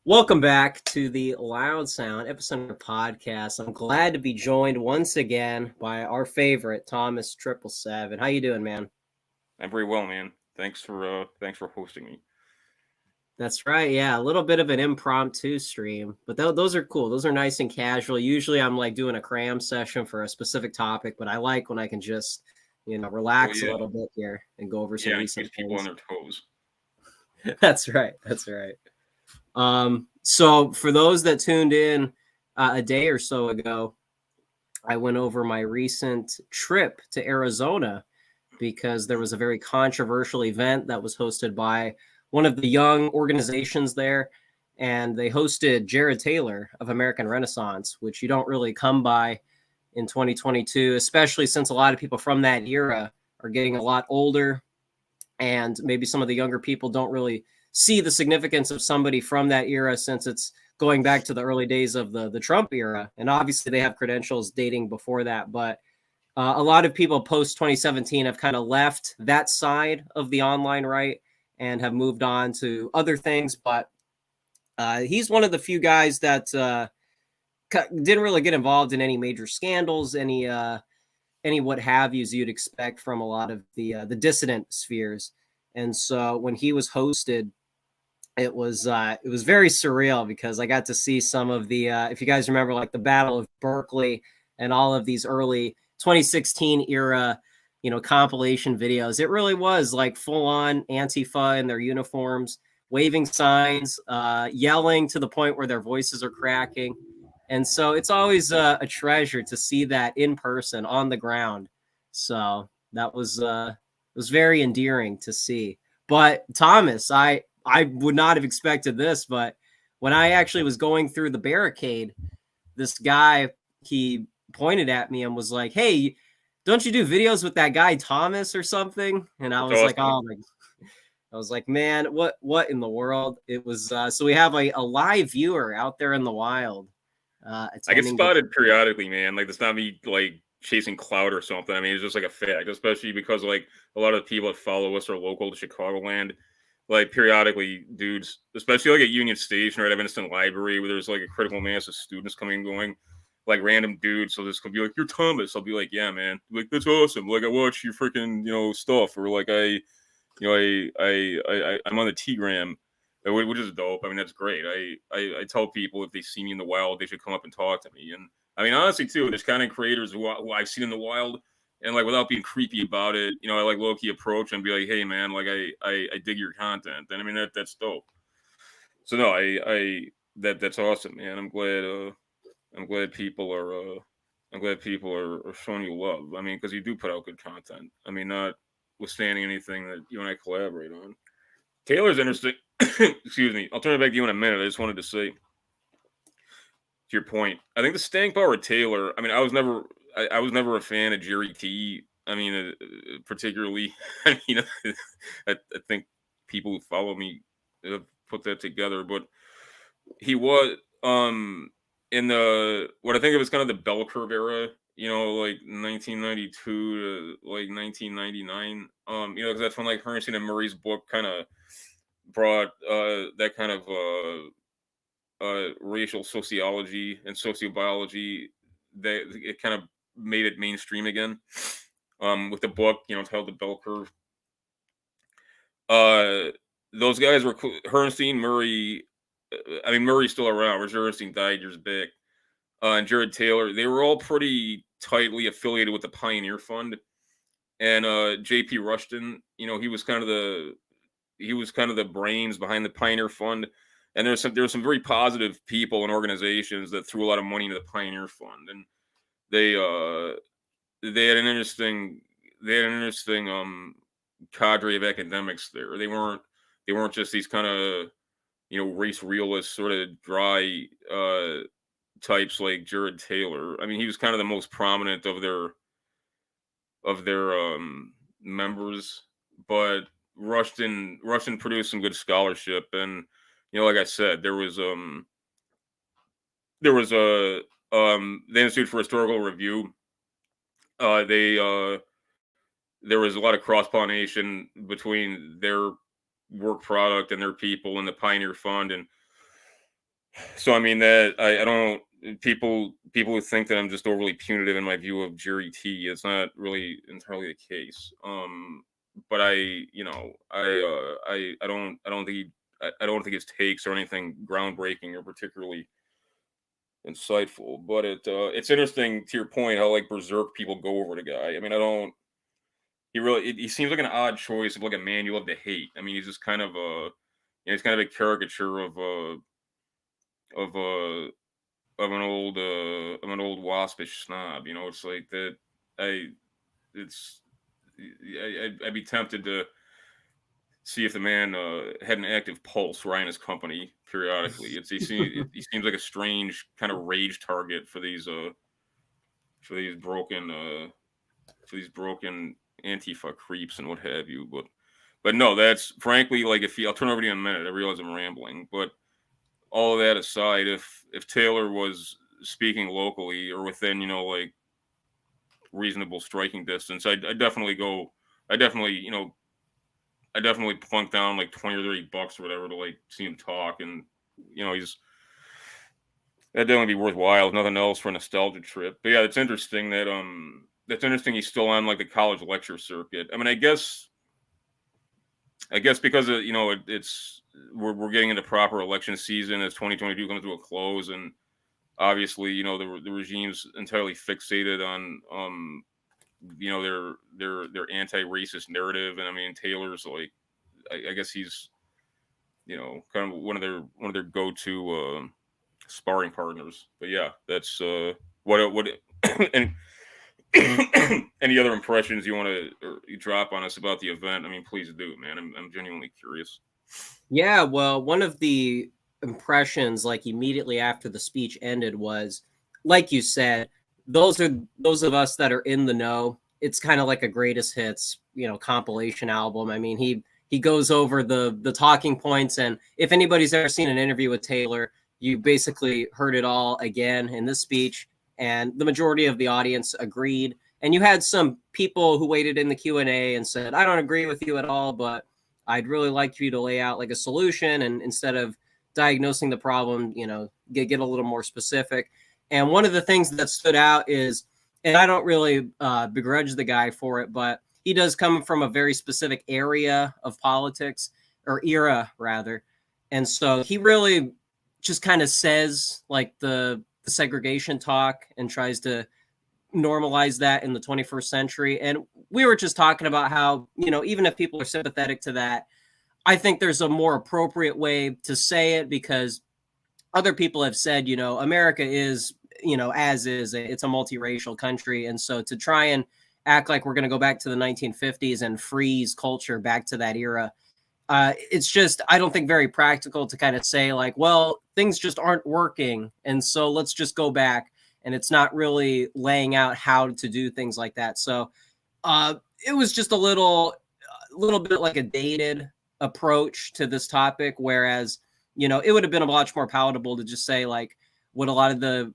Welcome back to the Loud Sound Epicenter podcast. I'm glad to be joined once again by our favorite Thomas 777. How you doing, man? I'm very well, man. Thanks for hosting me. That's right. Yeah, a little bit of an impromptu stream, but those are cool. Those are nice and casual. Usually, I'm like doing a cram session for a specific topic, but I like when I can just, Well, relax a yeah, little bit here and go over some yeah, and recent keeps people on things. their toes. That's right. That's right. So for those that tuned in a day or so ago, I went over my recent trip to Arizona because there was a very controversial event that was hosted by one of the young organizations there. And they hosted Jared Taylor of American Renaissance, which you don't really come by in 2022, especially since a lot of people from that era are getting a lot older. And maybe some of the younger people don't really see the significance of somebody from that era since it's going back to the early days of the Trump era. And obviously they have credentials dating before that. But a lot of people post 2017 have kind of left that side of the online right and have moved on to other things. But he's one of the few guys that didn't really get involved in any major scandals, any what have yous you'd expect from a lot of the dissident spheres. And so when he was hosted, it was very surreal because I got to see some of the if you guys remember, like the Battle of Berkeley and all of these early 2016 era compilation videos. It really was like full on Antifa in their uniforms, waving signs, yelling to the point where their voices are cracking. And so it's always a treasure to see that in person on the ground. So that was very endearing to see. But Thomas, I would not have expected this, but when I actually was going through the barricade, this guy, he pointed at me and was like, "Hey, don't you do videos with that guy Thomas or something?" And I That's was like, awesome. "Oh my." I was like, "Man, what in the world?" It was so we have a live viewer out there in the wild I get attending this. spotted periodically, man. Like it's not me like chasing clout or something. I mean, it's just like a fact, especially because like a lot of the people that follow us are local to Chicagoland. Like periodically, dudes, especially like at Union Station or at Evanston Library, where there's like a critical mass of students coming and going, like random dudes. So this could be like, "You're Thomas." I'll be like, "Yeah, man." Like that's awesome. Like I watch your freaking stuff, or like I'm on the T-gram, which is dope. I mean, that's great. I tell people if they see me in the wild, they should come up and talk to me. And I mean, honestly, too, there's kind of creators who I've seen in the wild, and like without being creepy about it, I like low key approach and be like, "Hey, man, like I dig your content," and I mean that's dope. So no, that's awesome, man. I'm glad people are are showing you love. I mean, because you do put out good content. I mean, not withstanding anything that you and I collaborate on. Taylor's interesting. Excuse me. I'll turn it back to you in a minute. I just wanted to say, to your point, I think the staying power of Taylor. I mean, I was never a fan of Jerry T. I mean, particularly. I mean, I think people who follow me have put that together, but he was in the what I think of as kind of the bell curve era. Like 1992 to like 1999. Because that's when like Herrnstein and Murray's book kind of brought that kind of racial sociology and sociobiology. That it kind of made it mainstream again. With the book, titled "The Bell Curve." Uh, those guys were Herrnstein, Murray. I mean, Murray's still around. Richard Herrnstein died years back. And Jared Taylor. They were all pretty tightly affiliated with the Pioneer Fund. And J.P. Rushton, he was kind of the brains behind the Pioneer Fund. And there's some very positive people and organizations that threw a lot of money into the Pioneer Fund, and they they had an interesting cadre of academics there. They weren't just these kind of race realist sort of dry types like Jared Taylor. I mean, he was kind of the most prominent of their members, but Rushton produced some good scholarship, and like I said, there was a the Institute for Historical Review. They There was a lot of cross pollination between their work product and their people and the Pioneer Fund, and So I mean that I don't people who think that I'm just overly punitive in my view of Jerry T. It's not really entirely the case. But I don't think I don't think his takes are anything groundbreaking or particularly insightful. But it's interesting to your point how like berserk people go over the guy. I mean I don't he seems like an odd choice of like a man you love to hate. I mean he's just kind of a he's kind of a caricature of a of an old waspish snob. You know, it's like that. I it's I'd be tempted to see if the man had an active pulse right in his company periodically. He seems like a strange kind of rage target for these broken for these broken Antifa creeps and what have you. But no, that's frankly like I'll turn over to you in a minute. I realize I'm rambling, but all of that aside, if Taylor was speaking locally or within like reasonable striking distance, I definitely go. I definitely I definitely plunk down like $20 or $30 or whatever to like see him talk, and he's that'd definitely be worthwhile. If nothing else for a nostalgia trip. But yeah, it's interesting that that's interesting. He's still on like the college lecture circuit. I mean, I guess because it's we're getting into proper election season as 2022 comes to a close, and obviously the regime's entirely fixated on their anti-racist narrative, and I mean Taylor's like I guess he's kind of one of their go-to sparring partners. But yeah, that's what and any other impressions you want to drop on us about the event? I mean, please do, man. I'm genuinely curious. Yeah, well, one of the impressions, like immediately after the speech ended, was, like you said, those of us that are in the know. It's kind of like a greatest hits, compilation album. I mean, he goes over the talking points, and if anybody's ever seen an interview with Taylor, you basically heard it all again in this speech, and the majority of the audience agreed. And you had some people who waited in the Q&A and said, "I don't agree with you at all, but I'd really like you to lay out like a solution, and instead of diagnosing the problem, get a little more specific." And one of the things that stood out is, and I don't really begrudge the guy for it, but he does come from a very specific area of politics, or era rather. And so he really just kind of says like the segregation talk and tries to normalize that in the 21st century. And we were just talking about how, even if people are sympathetic to that, I think there's a more appropriate way to say it, because other people have said, America is, as is, it's a multiracial country. And so to try and act like we're going to go back to the 1950s and freeze culture back to that era, it's just, I don't think, very practical to kind of say like, well, things just aren't working, and so let's just go back. And it's not really laying out how to do things like that. So it was just a little bit like a dated approach to this topic, whereas it would have been a much more palatable to just say like what a lot of the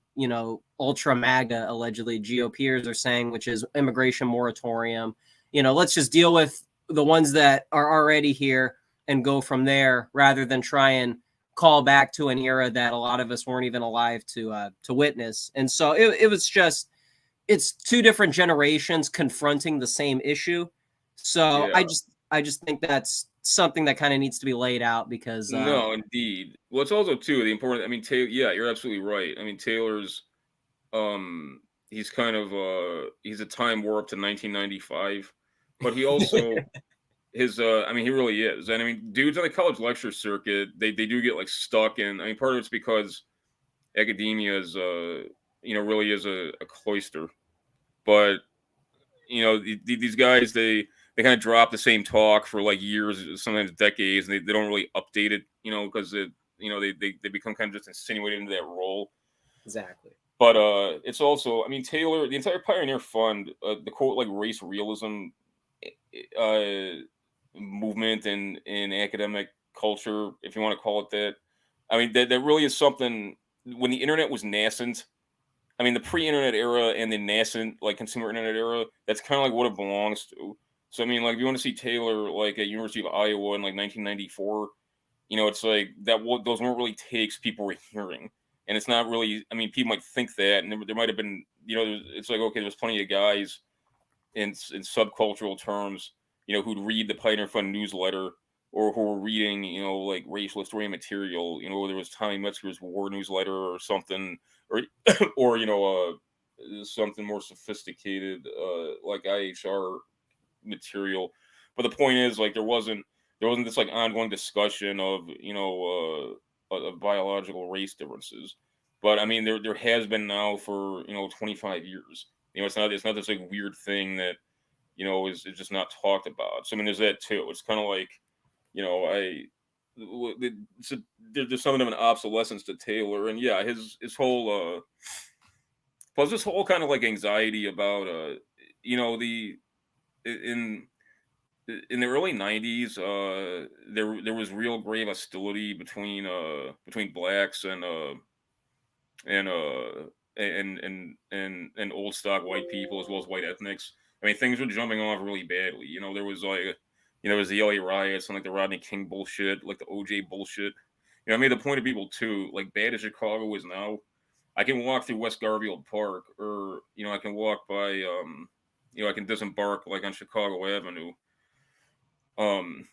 ultra MAGA allegedly GOPers are saying, which is immigration moratorium. Let's just deal with the ones that are already here and go from there, rather than try and call back to an era that a lot of us weren't even alive to witness. And so it was just, it's two different generations confronting the same issue. So Yeah. I just think that's something that kind of needs to be laid out, because No, indeed. Well, it's also too the important. I mean, Taylor. Yeah, you're absolutely right. I mean, Taylor's he's kind of he's a time warp to 1995, but he also his I mean he really is. And I mean, dudes on the college lecture circuit, they do get like stuck in. I mean, part of it's because academia is really is a cloister, but these guys they kind of drop the same talk for like years, sometimes decades, and they don't really update it, because they become kind of just insinuated into that role. exactly. But it's also, I mean, Taylor, the entire Pioneer Fund, the quote like race realism uh, movement in academic culture, if you want to call it that. I mean, that really is something. When the internet was nascent, I mean, the pre-internet era and the nascent like consumer internet era, that's kind of like what it belongs to. So I mean, like, if you want to see Taylor like at University of Iowa in like 1994, it's like that. Those weren't really takes people were hearing, and it's not really. I mean, people might think that, and there might have been, it's like, okay, there's plenty of guys in subcultural terms, who'd read the Pioneer Fund newsletter, or who were reading, like racial historian material, whether it was Tommy Metzger's war newsletter or something, or or something more sophisticated, like IHR material. But the point is, like, there wasn't this like ongoing discussion of of biological race differences. But I mean, there has been now for 25 years. It's not this like weird thing that is just not talked about. So I mean, there's that too. It's kind of like I there's something of an obsolescence to Taylor, and yeah, his whole plus this whole kind of like anxiety about the in the early '90s, there was real grave hostility between blacks and old stock white people as well as white ethnics. I mean, things were jumping off really badly. There was like, there was the LA riots and like the Rodney King bullshit, like the OJ bullshit. I made the point to people too, like bad as Chicago is now, I can walk through West Garfield Park, or I can walk by, I can disembark like on Chicago Avenue, and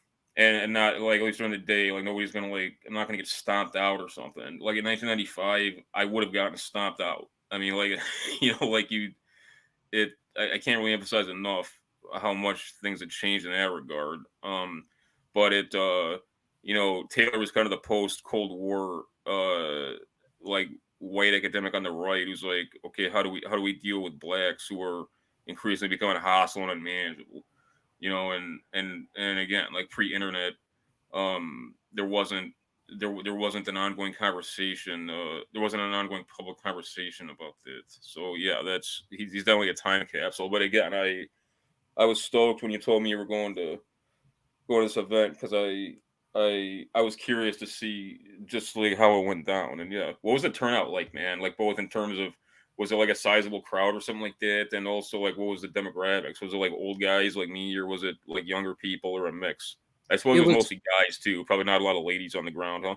not like, at least during the day, like nobody's gonna like, I'm not gonna get stomped out or something. Like in 1995, I would have gotten stomped out. I mean, like like I can't really emphasize enough how much things had changed in that regard. But Taylor was kind of the post Cold War like white academic on the right who's like, okay, how do we deal with blacks who are increasingly becoming hostile and unmanageable? And again, like pre-internet, there wasn't an ongoing conversation. There wasn't an ongoing public conversation about this. So yeah, he's definitely a time capsule. But again, I was stoked when you told me you were going to go to this event, because I was curious to see just like how it went down. And yeah, what was the turnout like, man? Like both in terms of, was it like a sizable crowd or something like that? And also like, what was the demographics? Was it like old guys like me, or was it like younger people, or a mix? I suppose It it was was mostly guys too. Probably not a lot of ladies on the ground, huh?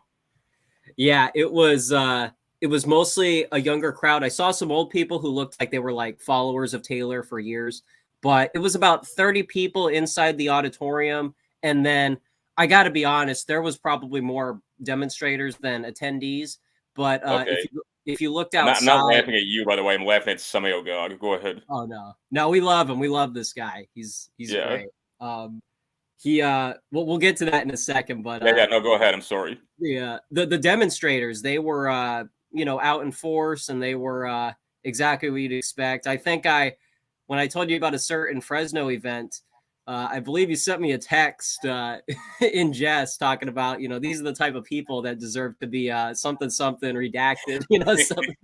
Yeah, it was mostly a younger crowd. I saw some old people who looked like they were like followers of Taylor for years, but it was about 30 people inside the auditorium. And then I got to be honest, there was probably more demonstrators than attendees. But Okay. if you looked I'm not outside, laughing at you, by the way. I'm laughing at Samayoga. Go ahead. oh no, we love him. We love this guy. He's Yeah. great. He we'll get to that in a second, but Yeah, yeah. No, go ahead. I'm sorry. the demonstrators, they were out in force, and they were exactly what you'd expect. I think when I told you about a certain Fresno event, I believe you sent me a text in jest talking about, these are the type of people that deserve to be something redacted, something.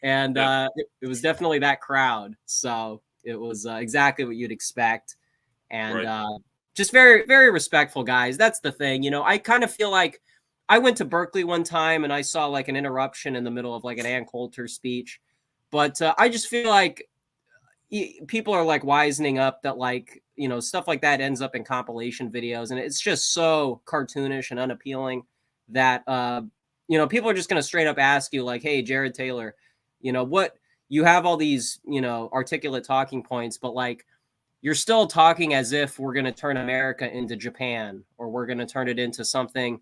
And Yeah. it was definitely that crowd. So it was exactly what you'd expect. And Right. just very, very respectful guys. That's the thing. I kind of feel like I went to Berkeley one time and I saw like an interruption in the middle of like an Ann Coulter speech. But I just feel like people are like wisening up that like, stuff like that ends up in compilation videos. And it's just so cartoonish and unappealing that, people are just going to straight up ask you like, hey, Jared Taylor, what you have all these, articulate talking points, but like, you're still talking as if we're going to turn America into Japan, or we're going to turn it into something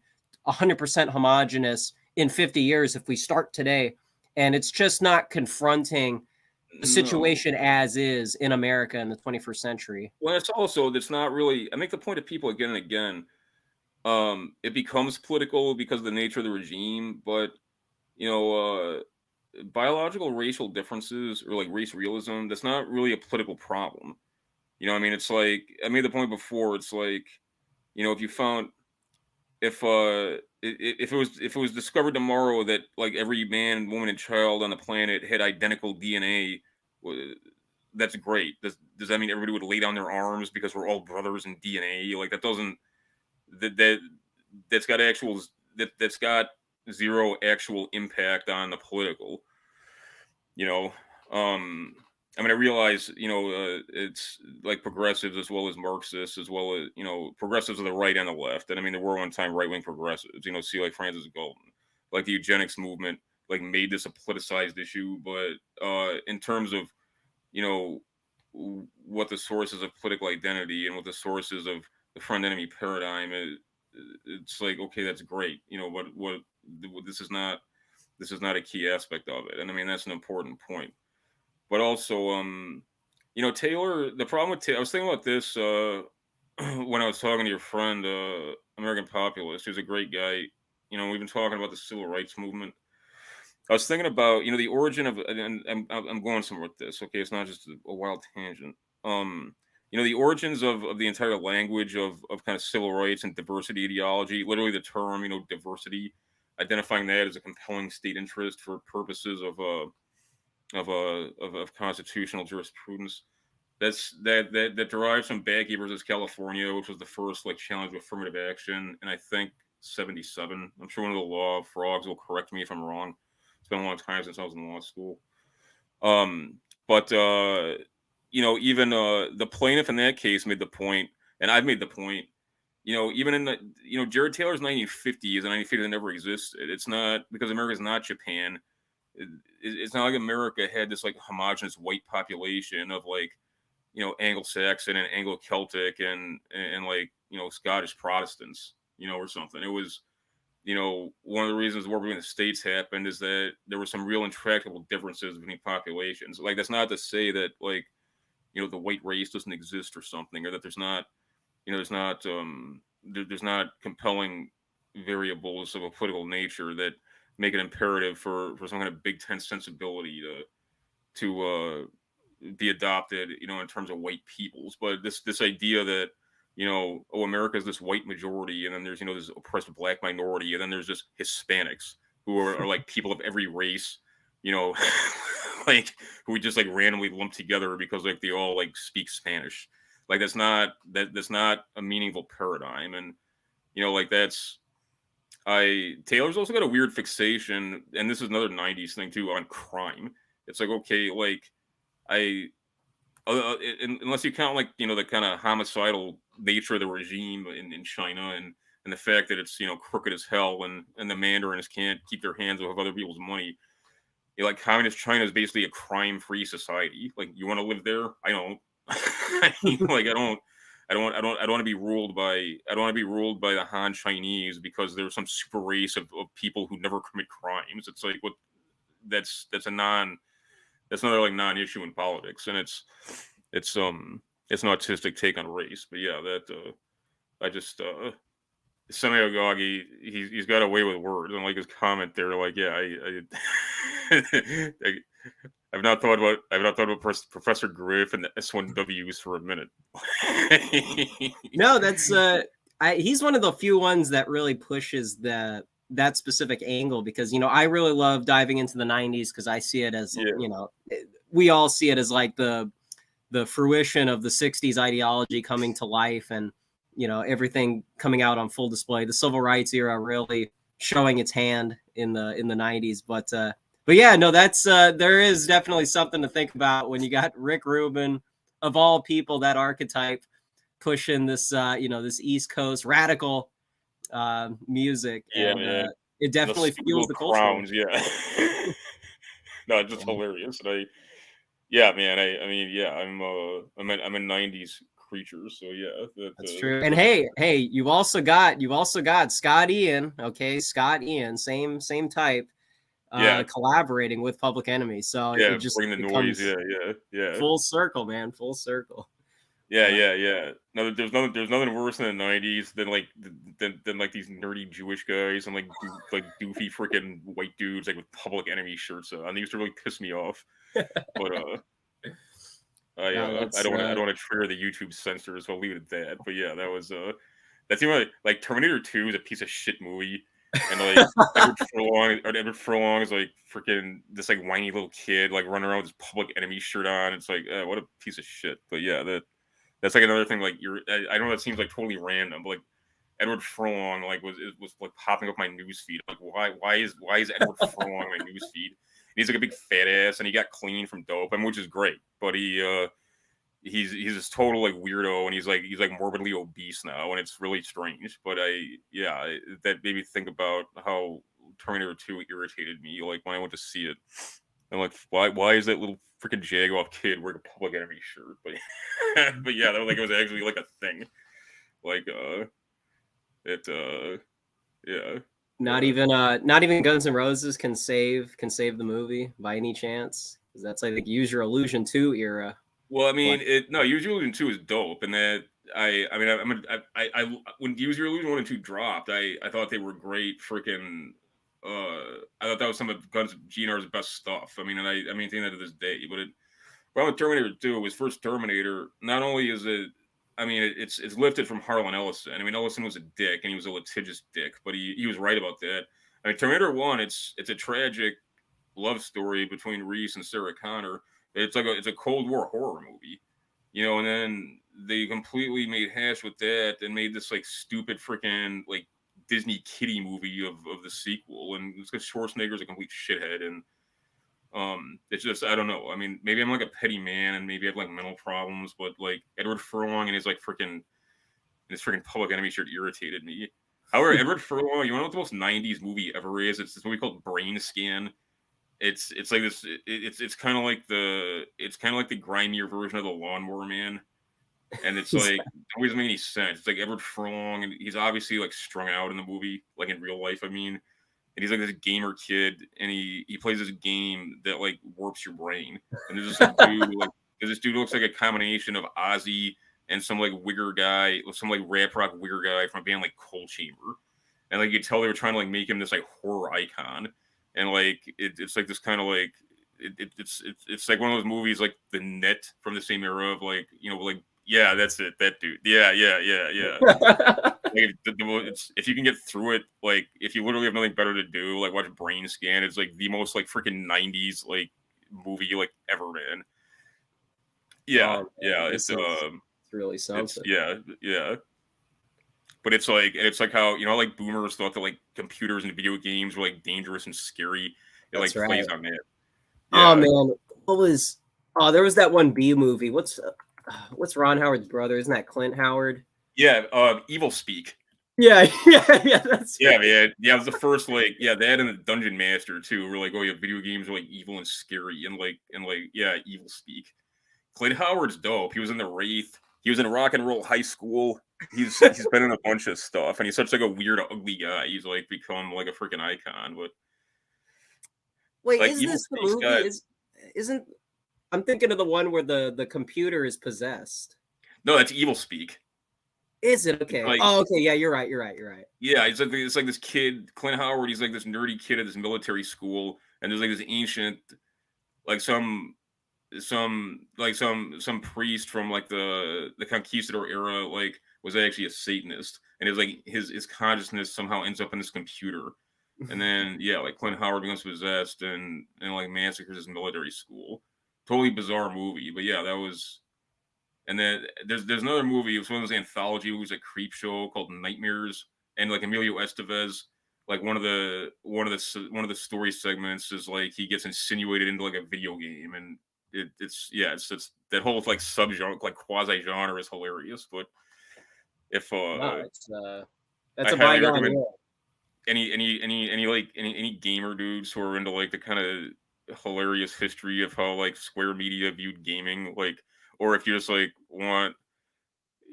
100% homogenous in 50 years if we start today. And it's just not confronting the No. situation as is in America in the 21st century. Well, it's not really. I make the point to people again and again. It becomes political because of the nature of the regime, but you know, biological racial differences, or like race realism, that's not really a political problem. I mean, it's like, I made the point before. It's like, if you found, if it was discovered tomorrow that like every man, woman, and child on the planet had identical DNA, that's great. Does that mean everybody would lay down their arms because we're all brothers in DNA? Like that doesn't, that that's got that's got zero actual impact on the political. You know, um, I mean, I realize, it's like progressives as well as Marxists, as well as, progressives of the right and the left. And I mean, there were one time right wing progressives, see, like Francis Galton, like the eugenics movement, like made this a politicized issue. But in terms of, you know, what the sources of political identity and what the sources of the friend enemy paradigm is, it's like, okay, that's great. What this is not a key aspect of it. And I mean, that's an important point. But also, Taylor. The problem with Taylor, I was thinking about this when I was talking to your friend, American Populist, who's a great guy. We've been talking about the civil rights movement. I was thinking about, the origin of, and I'm going somewhere with this. Okay, it's not just a wild tangent. The origins of the entire language of kind of civil rights and diversity ideology. Literally, the term, diversity, identifying that as a compelling state interest for purposes of constitutional jurisprudence. That derives from Bakke versus California, which was the first like challenge to affirmative action, and I think 1977. I'm sure one of the law frogs will correct me if I'm wrong. It's been a long time since I was in law school. But even the plaintiff in that case made the point, and I've made the point. Even in the Jared Taylor's 1950 is a 1950 that never existed. It's not because America's not Japan. It's not like America had this like homogenous white population of like Anglo-Saxon and Anglo-Celtic and like Scottish Protestants or something. It was one of the reasons the war between the states happened is that there were some real intractable differences between populations. Like that's not to say that like the white race doesn't exist or something, or that there's not there's not compelling variables of a political nature that make it imperative for some kind of Big Ten sensibility to be adopted, in terms of white peoples. But this idea that America is this white majority, and then there's this oppressed black minority, and then there's just Hispanics who are like people of every race, like who we just like randomly lump together because like they all like speak Spanish. Like that's not a meaningful paradigm, and like that's. Taylor's also got a weird fixation, and this is another 90s thing too, on crime. It's like, okay, like unless you count like the kind of homicidal nature of the regime in China and the fact that it's crooked as hell and the Mandarins can't keep their hands off other people's money. Like communist China is basically a crime-free society. Like you want to live there? I don't. Like I don't want to be ruled by the Han Chinese because there's some super race of people who never commit crimes. It's like that's another like non-issue in politics, and it's an autistic take on race. But yeah, that I just Samuel Agagi, he's got a way with words, and like his comment there, like yeah, I've not thought about Professor Griff and the S1Ws for a minute. No, that's he's one of the few ones that really pushes that specific angle, because I really love diving into the 90s because I see it as we all see it as like the fruition of the 60s ideology coming to life, and everything coming out on full display. The civil rights era really showing its hand in the 90s, but yeah, no, that's there is definitely something to think about when you got Rick Rubin, of all people, that archetype, pushing this this East Coast radical music. Yeah, and man. It definitely fuels the crowns, culture. Yeah. No, just hilarious. And yeah, man. I mean, yeah, I'm a 90s creature, so yeah, That's true. And hey, you also got Scott Ian. Okay, Scott Ian, same type. Collaborating with Public Enemy, so it just bring the noise. Yeah. Full circle, man. Full circle. Yeah. No, there's nothing worse in the 90s than like these nerdy Jewish guys and like doofy freaking white dudes like with Public Enemy shirts on. They used to really piss me off. But I don't want to trigger the YouTube censors, so I'll leave it at that. But yeah, that was that's even like Terminator 2 is a piece of shit movie. And like Edward Furlong is like freaking this like whiny little kid like running around with his Public Enemy shirt on. It's like what a piece of shit. But yeah, that's like another thing. Like I know that seems like totally random, but like Edward Furlong like was like popping up my news feed. Like why is Edward Furlong my news feed? He's like a big fat ass, and he got clean from dope, I mean, which is great. But he's this total like weirdo, and he's like morbidly obese now, and it's really strange. But that made me think about how Terminator 2 irritated me, like when I went to see it. I'm like, why is that little freaking Jagoff kid wearing a Public Enemy shirt? But but yeah, that was like, it was actually like a thing. Like yeah. Not even Guns N' Roses can save the movie by any chance, because that's like the Use Your Illusion 2 era. Well, I mean, Use Your Illusion 2 is dope, and that I when Use Your Illusion 1 and 2 dropped, I thought they were great. Freaking, I thought that was some of GNR's best stuff. I mean, and I maintain that to this day. But problem with Terminator 2 was first Terminator. Not only is it, I mean, it's lifted from Harlan Ellison. I mean, Ellison was a dick, and he was a litigious dick, but he was right about that. I mean, Terminator 1, it's a tragic love story between Reese and Sarah Connor. It's a Cold War horror movie, and then they completely made hash with that and made this like stupid freaking like Disney kiddie movie of the sequel, and it's because Schwarzenegger's a complete shithead, and it's just, I don't know. I mean, maybe I'm like a petty man, and maybe I have like mental problems, but like Edward Furlong and his freaking Public Enemy shirt irritated me. However, Edward Furlong, you know what the most '90s movie ever is? It's this movie called Brain Scan. It's like this. It's kind of like the grimier version of the Lawnmower Man, and it's like it doesn't make any sense. It's like Edward Furlong, and he's obviously like strung out in the movie, like in real life. I mean, and he's like this gamer kid, and he plays this game that like warps your brain. And there's this dude who looks like a combination of Ozzy and some like wigger guy, some like rap rock wigger guy from a band like Cold Chamber, and like you could tell they were trying to like make him this like horror icon. And like it's like this kind of like it's like one of those movies like The Net from the same era of like like that's it, that dude, yeah. Like if you can get through it, like if you literally have nothing better to do, like watch Brain Scan. It's like the most like freaking '90s like movie like ever, man. It's really something. Yeah. But it's like how like boomers thought that like computers and video games were like dangerous and scary. It like plays on that. Yeah. Oh man, there was that one B movie. What's Ron Howard's brother? Isn't that Clint Howard? Yeah, Evil Speak. Yeah, that's right. Man. Yeah, it was the first that and the Dungeon Master too. Were like, oh yeah, video games are like evil and scary and Evil Speak. Clint Howard's dope. He was in The Wraith. He was in Rock and Roll High School. He's been in a bunch of stuff, and he's such like a weird, ugly guy. He's like become like a freaking icon. But wait, like, is this the movie? Isn't I'm thinking of the one where the computer is possessed? No, that's Evil Speak. Is it okay? Like, oh, okay. Yeah, you're right. Yeah, it's like this kid, Clint Howard. He's like this nerdy kid at this military school, and there's like this ancient, like some priest from like the conquistador era, like was actually a Satanist, and it's like his consciousness somehow ends up in this computer, and then like Clint Howard becomes possessed and like massacres his military school. Totally bizarre movie, but yeah, that was. And then there's another movie. It was one of those anthology movies, like Creep Show, called Nightmares, and like Emilio Estevez, like one of the story segments is like he gets insinuated into like a video game, and it's that whole like subgenre, like quasi genre, is hilarious. But if that's a bygone. Any gamer dudes who are into like the kind of hilarious history of how like Square Media viewed gaming, like, or if you just like want,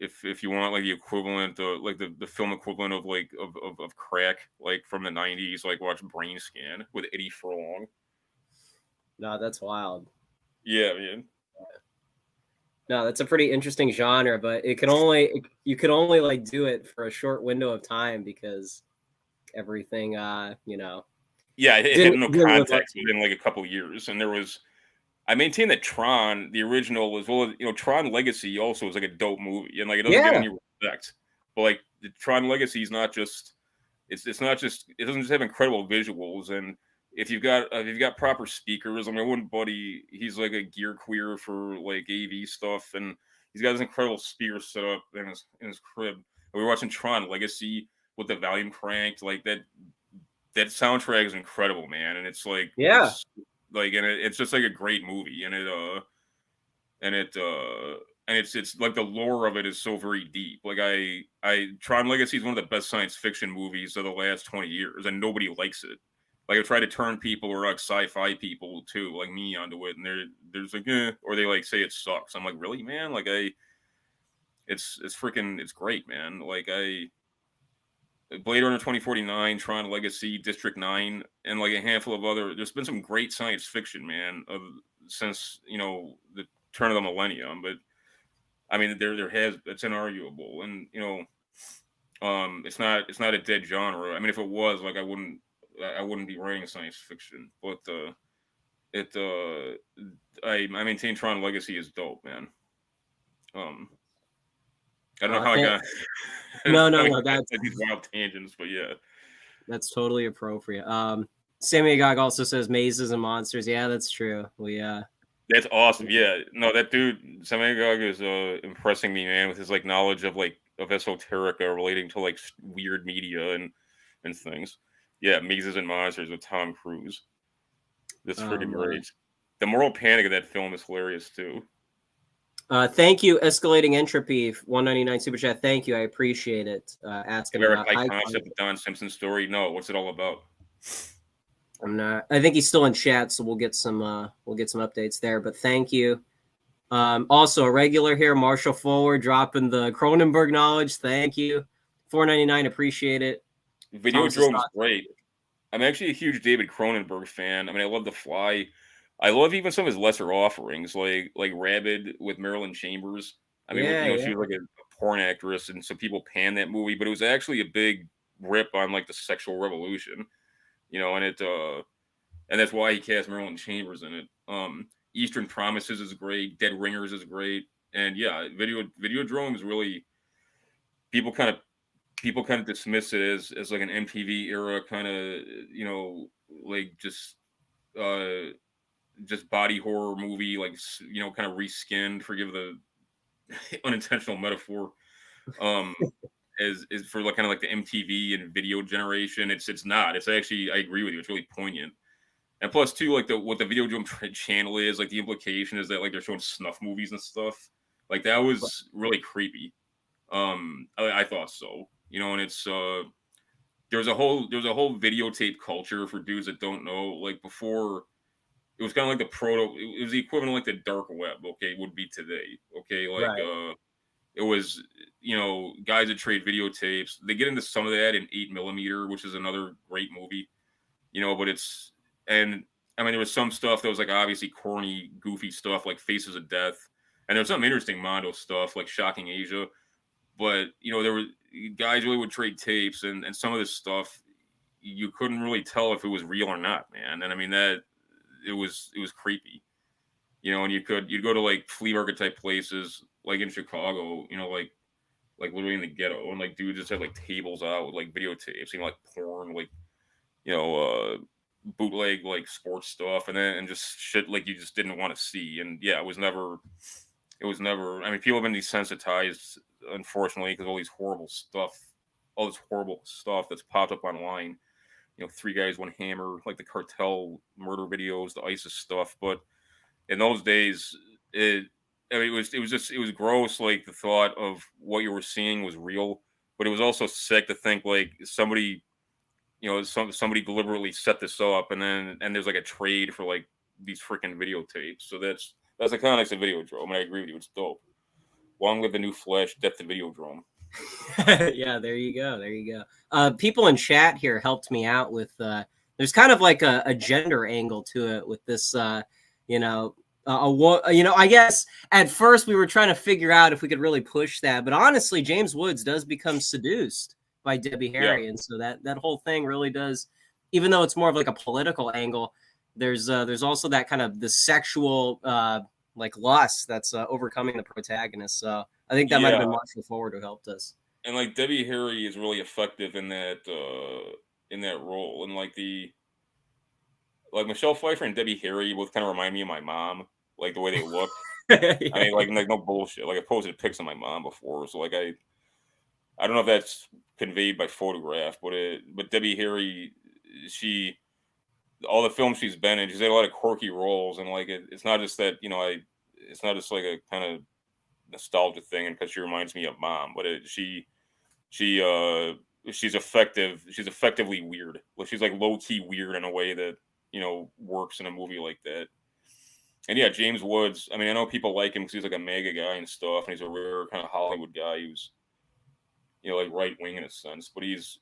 if you want like the equivalent of like the film equivalent of like of crack, like from the '90s, like watch Brain Scan with Eddie Furlong. No, that's wild. Yeah, man. No, that's a pretty interesting genre, but you could only like do it for a short window of time because everything, Yeah, it had no context within like a couple years, and there was. I maintain that Tron, the original, as well as Tron Legacy, also is like a dope movie, and like it doesn't get any respect. But like the Tron Legacy is not just, it doesn't just have incredible visuals, and if you've got proper speakers. I mean, one buddy, he's like a gear queer for like AV stuff, and he's got this incredible speaker set up in his crib. And we were watching Tron Legacy with the volume cranked, like that soundtrack is incredible, man, and it's like Like, and it's just like a great movie, and it and it's like the lore of it is so very deep. Like I Tron Legacy is one of the best science fiction movies of the last 20 years, and nobody likes it. Like I try to turn people or like sci-fi people too, like me, onto it, and there's like or they like say it sucks. I'm like, really, man? Like it's freaking it's great, man. Like I Blade Runner 2049, Tron Legacy, District 9, and like a handful of other. There's been some great science fiction, man, since the turn of the millennium. But I mean, there has it's inarguable, and it's not a dead genre. I mean, if it was, like, I wouldn't be writing science fiction. But it I maintain Tron Legacy is dope, man. Um, I don't know how I got. No, I mean, that's these wild tangents, but yeah. That's totally appropriate. Sammy Gog also says mazes and monsters. Yeah, that's true. That's awesome. Yeah, no, that dude Samangog is impressing me, man, with his like knowledge of esoterica relating to like weird media and things. Yeah, Mazes and Monsters with Tom Cruise. That's freaking great. The moral panic of that film is hilarious too. Thank you, Escalating Entropy, 199 super chat. Thank you, I appreciate it. Asking about high concept of Don Simpson's story. No, what's it all about? I'm not. I think he's still in chat, so we'll get some updates there. But thank you. Also, a regular here, Marshall Forward, dropping the Cronenberg knowledge. Thank you. 499, appreciate it. Videodrome's great. I'm actually a huge David Cronenberg fan. I mean, I love The Fly. I love even some of his lesser offerings, like Rabid with Marilyn Chambers. I mean, she was like a porn actress, and so people panned that movie, but it was actually a big rip on like the sexual revolution, and that's why he cast Marilyn Chambers in it. Eastern Promises is great. Dead Ringers is great, and yeah, Videodrome is really people kind of dismiss it as like an MTV era kind of like just body horror movie, like kind of reskinned. Forgive the unintentional metaphor. Is for like kind of like the MTV and video generation. It's not. It's actually, I agree with you. It's really poignant. And plus, too, like what the Videodrome channel is, like the implication is that like they're showing snuff movies and stuff. Like that was really creepy. I thought so. And it's there's a whole videotape culture for dudes that don't know. Like before, it was kind of like it was the equivalent of like the dark web. Okay, would be today. Okay, like right. It was guys that trade videotapes. They get into some of that in 8mm, which is another great movie. But and I mean, there was some stuff that was like obviously corny, goofy stuff like Faces of Death, and there was some interesting Mondo stuff like Shocking Asia. But there were guys really would trade tapes, and some of this stuff you couldn't really tell if it was real or not, man. And I mean that it was creepy, and you'd go to like flea market type places like in Chicago, like literally in the ghetto, and like dudes just had like tables out with like videotapes, like porn, like bootleg like sports stuff, and just shit like you just didn't want to see. And yeah, it was never. I mean, people have been desensitized, unfortunately, because all this horrible stuff that's popped up online. Three Guys, One Hammer, like the cartel murder videos, the ISIS stuff. But in those days, it was gross. Like the thought of what you were seeing was real, but it was also sick to think like somebody somebody deliberately set this up, and there's like a trade for like these freaking videotapes. So that's the context of Videodrome, and I agree with you. It's dope. Long live the new Flash, death to Videodrome. Yeah, there you go. People in chat here helped me out with. There's kind of like a gender angle to it with this. I guess at first we were trying to figure out if we could really push that, but honestly, James Woods does become seduced by Debbie Harry, and so that whole thing really does, even though it's more of like a political angle, there's also that kind of the sexual like lust that's overcoming the protagonist. So I think that might have been Marshall Forward who helped us. And like Debbie Harry is really effective in that role, and like Michelle Pfeiffer and Debbie Harry both kind of remind me of my mom, like the way they look. I mean, like no bullshit. Like I posted pics of my mom before, so like I don't know if that's conveyed by photograph, but Debbie Harry, she all the films she's been in, she's had a lot of quirky roles, and like it's not just that it's not just like a kind of nostalgia thing, and because she reminds me of mom, but she she's effective. She's effectively weird. Like she's like low key weird in a way that works in a movie like that. And yeah, James Woods. I mean, I know people like him because he's like a mega guy and stuff, and he's a rare kind of Hollywood guy who's like right wing in a sense. But he's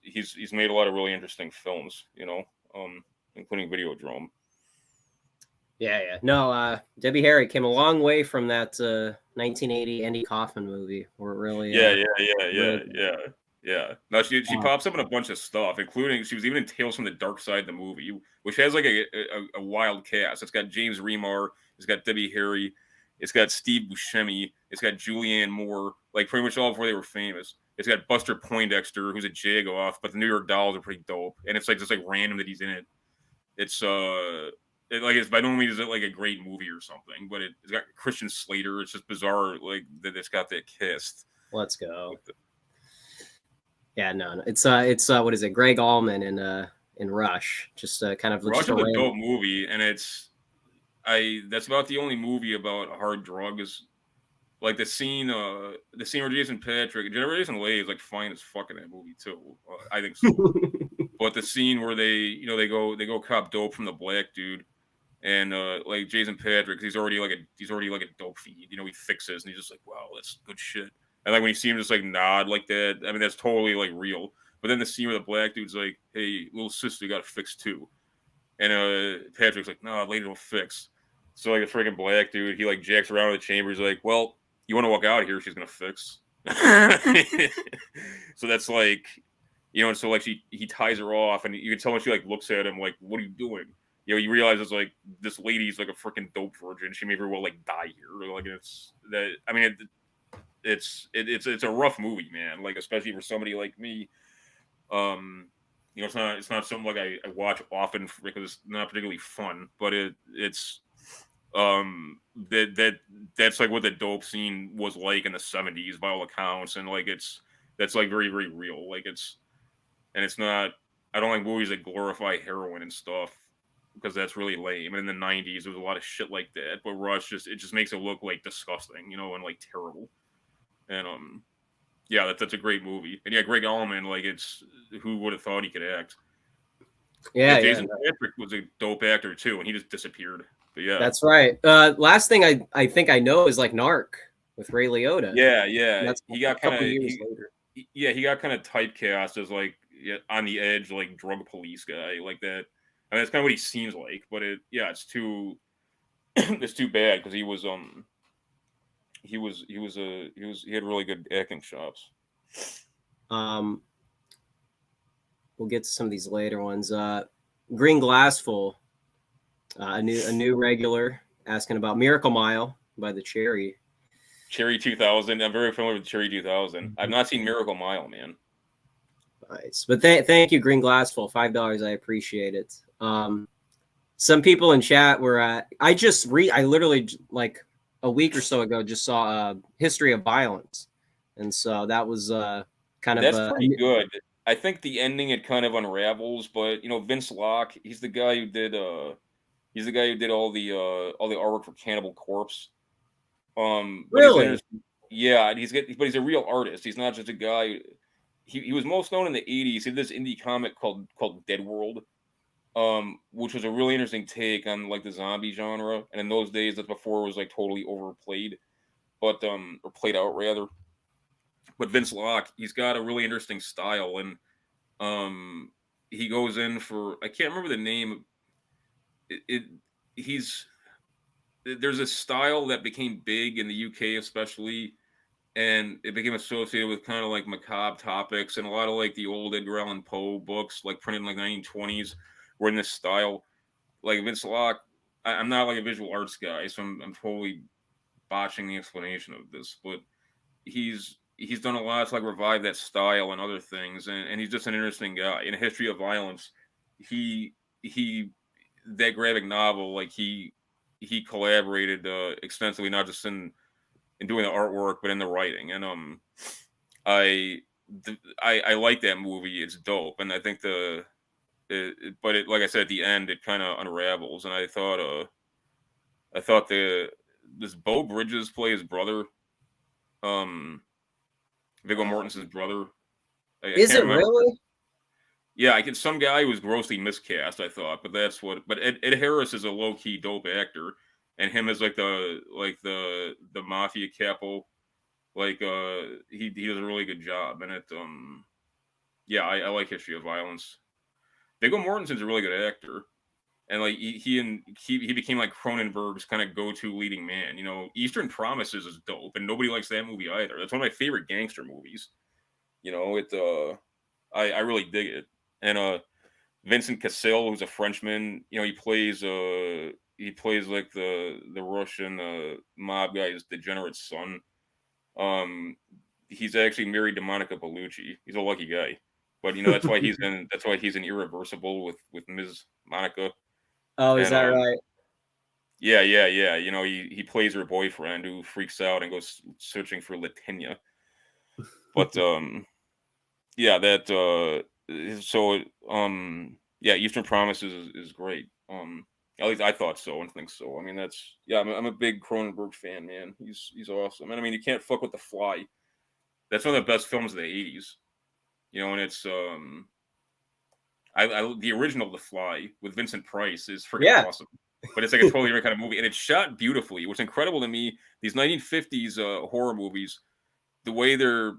made a lot of really interesting films, including Videodrome. Yeah. No, Debbie Harry came a long way from that 1980 Andy Kaufman movie, where it really. Yeah. Now she pops up in a bunch of stuff, including she was even in Tales from the Dark Side, the movie, which has like a wild cast. It's got James Remar, it's got Debbie Harry, it's got Steve Buscemi, it's got Julianne Moore, like pretty much all before they were famous. It's got Buster Poindexter, who's a Jagoff, but the New York Dolls are pretty dope, and it's like just like random that he's in it. It's it's by no means like a great movie or something, but it's got Christian Slater. It's just bizarre, like that it's got that cast. Let's go. Yeah, no, it's what is it? Greg Allman in Rush. Just kind of Rush is a dope movie, and that's about the only movie about hard drugs. Like the scene where Jason Jason Leigh is like fine as fuck in that movie too. I think so. But the scene where they go cop dope from the black dude, and like Jason Patrick, he's already like a dope fiend. He fixes, and he's just like, wow, that's good shit. And like when you see him just like nod like that, I mean that's totally like real. But then the scene where the black dude's like, hey, little sister, you got to fix too, and Patrick's like, no, lady don't fix. So like the freaking black dude, he like jacks around in the chamber. He's like, well, you want to walk out of here? She's gonna fix. So that's like, and so like he ties her off, and you can tell when she like looks at him like, what are you doing? You realize it's like this lady's like a freaking dope virgin. She may very well like die here. Like it's that. I mean, it's a rough movie, man. Like especially for somebody like me. It's not something like I watch often because it's not particularly fun. But it's that's like what the dope scene was like in the 70s by all accounts, and like that's like very, very real. Like it's not. I don't like movies that glorify heroin and stuff because that's really lame. And in the 90s, there was a lot of shit like that. But Rush just makes it look like disgusting, and like terrible. And yeah, that's a great movie. And yeah, Greg Allman, like who would have thought he could act? Yeah, Jason Patrick was a dope actor too, and he just disappeared. But yeah, that's right. Last thing I think I know is like Narc with Ray Liotta. Yeah. That's he got kind of later. He got kind of typecast as like on the edge, like drug police guy, like that. I mean, that's kind of what he seems like. But it's too it's too bad because he had really good acting chops. We'll get to some of these later ones. Green Glassful, a new regular asking about Miracle Mile by the Cherry 2000. I'm very familiar with Cherry 2000. I've not seen Miracle Mile, man. Nice, but thank you, Green Glassful, $5. I appreciate it. Some people in chat were I literally like a week or so ago just saw History of Violence, and so that was that's pretty good. I think the ending it kind of unravels, but Vince Locke, he's the guy who did all the artwork for Cannibal Corpse. Really? But he's a real artist. He's not just a guy. He was most known in the 80s. He did this indie comic called Dead World, which was a really interesting take on like the zombie genre. And in those days, that's before it was like totally overplayed, or played out rather. But Vince Locke, he's got a really interesting style, and he goes in for, I can't remember the name. There's a style that became big in the UK, especially, and it became associated with kind of like macabre topics, and a lot of like the old Edgar Allan Poe books, like printed in like 1920s, were in this style. Like Vince Locke, I'm not like a visual arts guy, so I'm totally botching the explanation of this, but he's done a lot to like revive that style and other things, and he's just an interesting guy. In A History of Violence, that graphic novel, like he collaborated extensively, not just in doing the artwork, but in the writing. And I like that movie. It's dope, and I think the but like I said, at the end, it kind of unravels, and I thought this Beau Bridges play his brother, Viggo Mortensen's brother. I Is can't it remember. really? Yeah, some guy who was grossly miscast, I thought, but that's what. But Ed Harris is a low key dope actor, and him as like the mafia capo, he does a really good job, and yeah, I like History of Violence. Viggo Mortensen's a really good actor, and like he became like Cronenberg's kind of go to leading man. You know, Eastern Promises is dope, and nobody likes that movie either. That's one of my favorite gangster movies. You know, I really dig it, and Vincent Cassel, who's a Frenchman, you know, he plays like the Russian mob guy's degenerate son. He's actually married to Monica Bellucci. He's a lucky guy, but you know that's why he's in Irreversible with Ms. Monica. Oh, is And that right? yeah, yeah, yeah. You know, he plays her boyfriend who freaks out and goes searching for Latinia. But yeah, yeah, Eastern Promises is great. At least I thought so and think so. I mean, I'm a big Cronenberg fan, man. He's awesome. And I mean, you can't fuck with The Fly. That's one of the best films of the '80s. You know, and it's the original The Fly with Vincent Price is freaking awesome. But it's like a totally different kind of movie, and it's shot beautifully. What's incredible to me, these 1950s horror movies, the way they're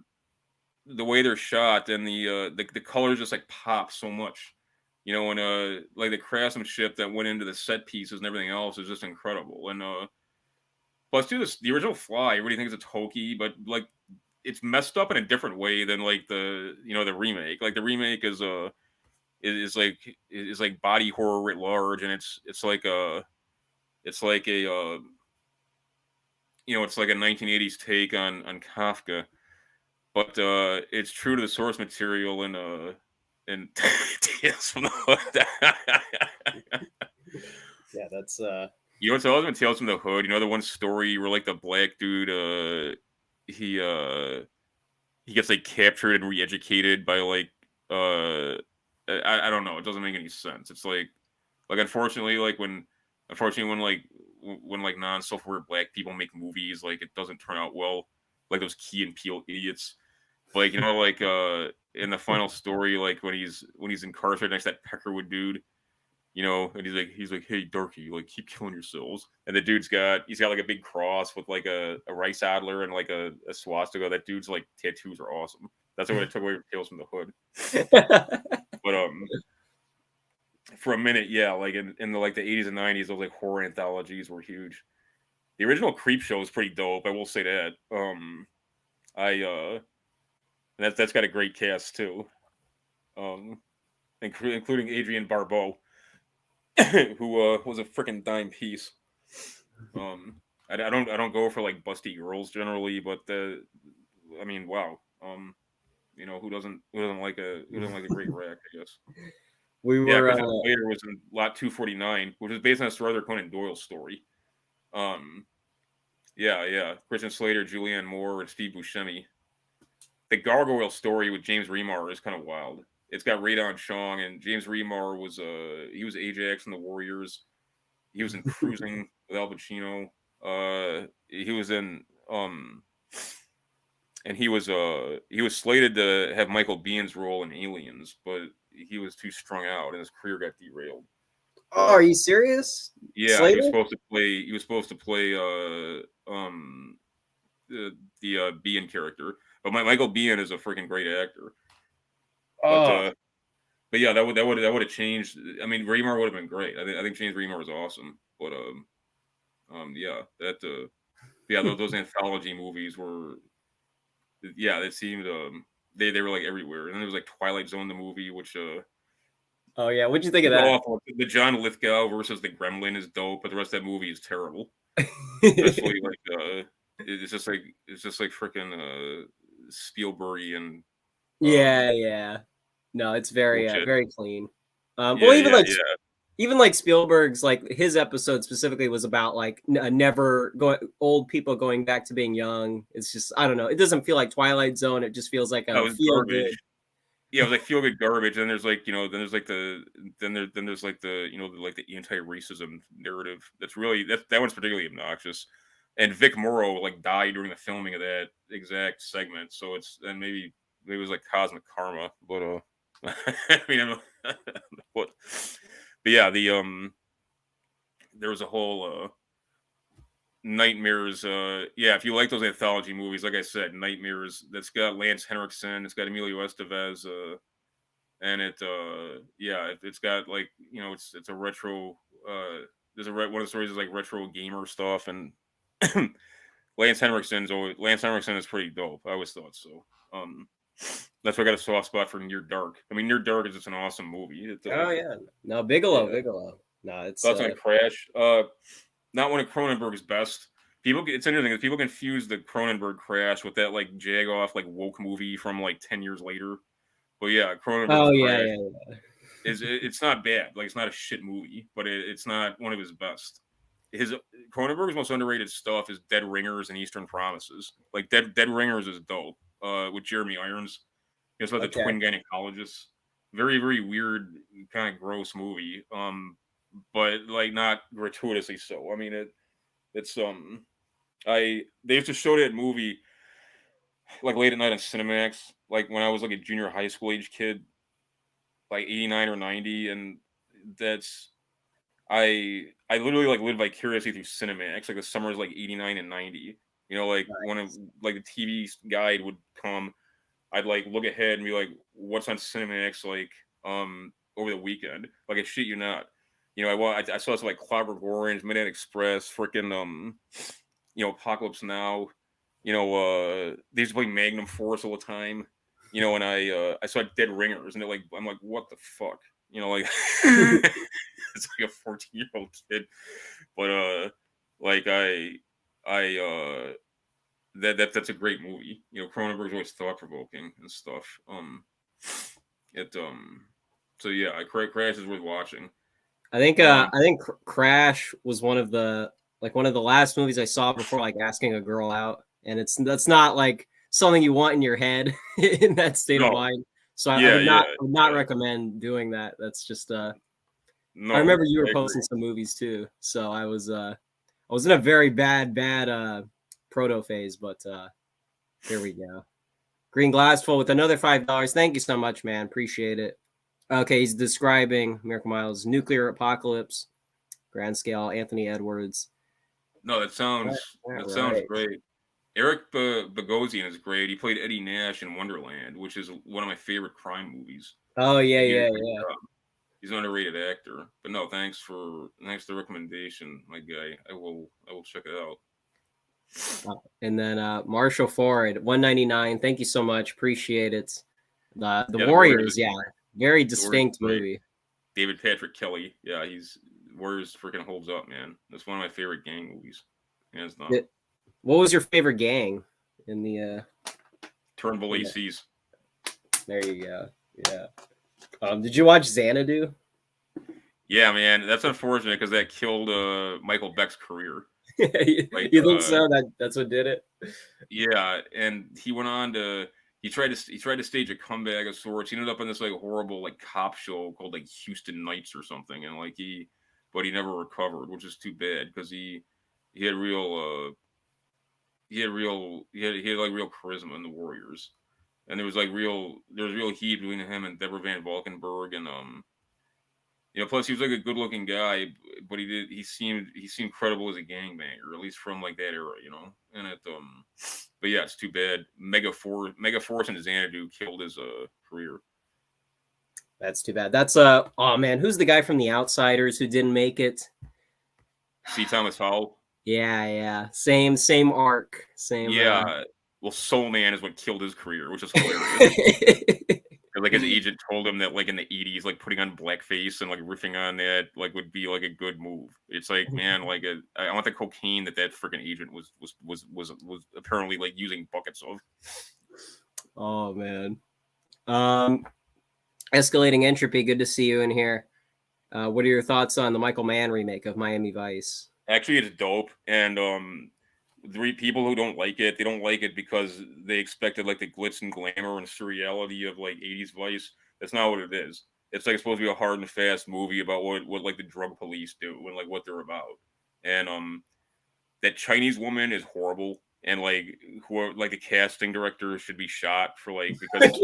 shot and the colors just like pop so much, you know, and like the craftsmanship that went into the set pieces and everything else is just incredible. And plus too, the original Fly, I really think it's hokey, but like it's messed up in a different way than like the remake. Like the remake is like body horror writ large, and it's like a you know, it's like a 1980s take on Kafka, but it's true to the source material and Tales from the Hood. Yeah, that's You know what's awesome? Tales from the Hood. You know the one story where like the black dude he gets like captured and re-educated by like I don't know. It doesn't make any sense. It's like unfortunately when non-self-aware black people make movies, like it doesn't turn out well. Like those Key and Peele idiots. Like, you know, like in the final story, like when he's incarcerated next to that Peckerwood dude, you know, and he's like, hey Darky, like keep killing yourselves. And the dude's got like a big cross with like a rice adler and like a swastika. That dude's like tattoos are awesome. That's what it took away from Tales from the Hood. But for a minute, yeah, like in the 80s and 90s, those like horror anthologies were huge. The original Creepshow is pretty dope, I will say that. That's got a great cast too, including Adrienne Barbeau, who was a freaking dime piece. I don't go for like busty girls generally, but I mean, wow. You know, who doesn't like a great rack, I guess. Christian Slater was in Lot 249, which is based on a Sir Arthur Conan Doyle story. Yeah, Christian Slater, Julianne Moore, and Steve Buscemi. The Gargoyle story with James Remar is kind of wild. It's got Radon Chong, and James Remar was he was Ajax in the Warriors. He was in Cruising with Al Pacino. He was in and he was slated to have Michael Bihn's role in Aliens, but he was too strung out and his career got derailed. Oh, are you serious? Yeah, Slater? he was supposed to play the Biehn character. But Michael Biehn is a freaking great actor. But yeah, that would have changed. I mean, Remar would have been great. I think James Remar was awesome. But yeah, those anthology movies were, yeah, it seemed they were like everywhere. And then there was like Twilight Zone, the movie, which oh yeah, what'd you think of that? Awful. The John Lithgow versus the Gremlin is dope, but the rest of that movie is terrible. Especially like it's just like freaking Spielberg-y. Yeah. No, it's very very clean. Even like Spielberg's, like his episode specifically was about like old people going back to being young. It's just, I don't know. It doesn't feel like Twilight Zone. It just feels like a feel good. yeah, it was like feel good garbage. And there's like, then there's like then there's like like the anti-racism narrative. That one's particularly obnoxious. And Vic Morrow like died during the filming of that exact segment. So maybe it was like cosmic karma. But I mean, what? But yeah, there was a whole Nightmares. Yeah, if you like those anthology movies, like I said, Nightmares. That's got Lance Henriksen. It's got Emilio Estevez. And it's got like it's a retro. One of the stories is like retro gamer stuff, and Lance Henriksen is pretty dope. I always thought so. Um, that's why I got a soft spot for Near Dark. I mean, Near Dark is just an awesome movie. Oh yeah, no Bigelow, Yeah. Bigelow. No, it's Thoughts on Crash? Not one of Cronenberg's best. It's interesting that people confuse the Cronenberg Crash with that like jag-off like woke movie from like 10 years later. But yeah, Cronenberg's Crash it's not bad. Like it's not a shit movie, but it's not one of his best. His Cronenberg's most underrated stuff is Dead Ringers and Eastern Promises. Like Dead Ringers is dope. With Jeremy Irons. It's about the twin gynecologists. Very, very weird, kind of gross movie. But like not gratuitously so. I mean it's they used to show that movie like late at night on Cinemax, like when I was like a junior high school age kid, like 89 or 90, and that's I literally like lived vicariously through Cinemax, like the summers like 89 and 90. Like when like the TV guide would come, I'd like look ahead and be like, what's on Cinemax like over the weekend? Like I shit you not. I saw some like Clockwork Orange, Midnight Express, freaking Apocalypse Now. They used to play Magnum Force all the time. And I saw Dead Ringers, and I'm like, what the fuck? Like it's like a 14-year-old kid, but like that's a great movie. Cronenberg's always thought provoking and stuff. So yeah, Crash is worth watching. I think Crash was one of the last movies I saw before like asking a girl out, and that's not like something you want in your head in that state of mind. So I would not recommend doing that. That's just I remember you were posting some movies too, so I was in a very bad proto phase, but here we go. Green Glassful with another $5. Thank you so much, man. Appreciate it. Okay, he's describing Miracle Miles Nuclear Apocalypse, Grand Scale, Anthony Edwards. No, that sounds great. Eric Bogosian is great. He played Eddie Nash in Wonderland, which is one of my favorite crime movies. Oh yeah. He's an underrated actor. But no, thanks for the recommendation, my guy. I will check it out. And then Marshall Ford, $1.99. Thank you so much. Appreciate it. The Warriors, very distinct movie. David Patrick Kelly, Warriors freaking holds up, man. That's one of my favorite gang movies. Hands down. What was your favorite gang in the Turnbull ACs? There you go. Yeah. Did you watch Xanadu? Yeah, man. That's unfortunate because that killed Michael Beck's career. You think so? That's what did it? Yeah, and he went on to he tried to stage a comeback of sorts. He ended up in this like horrible like cop show called like Houston Nights or something, and but he never recovered, which is too bad because he had real charisma in the Warriors, and there was real heat between him and Deborah Van Valkenburg, and plus he was like a good looking guy, but he seemed credible as a gangbanger, at least from like that era, and but yeah, it's too bad. Megaforce and Xanadu killed his career. That's too bad. That's oh man, who's the guy from The Outsiders who didn't make it? C. Thomas Howell. Yeah. Same arc. Same. Yeah. Well, Soul Man is what killed his career, which is hilarious. Like his agent told him that like in the 80s, like putting on blackface and like riffing on that like would be like a good move. It's like, man, like I want the cocaine that freaking agent was apparently like using buckets of. Oh man. Escalating Entropy, good to see you in here. What are your thoughts on the Michael Mann remake of Miami Vice? Actually, it's dope, and people who don't like it, they don't like it because they expected like the glitz and glamour and surreality of like 80s Vice. That's not what it is. It's like supposed to be a hard and fast movie about what like the drug police do and like what they're about. And that Chinese woman is horrible, and like who are, like the casting director should be shot for like because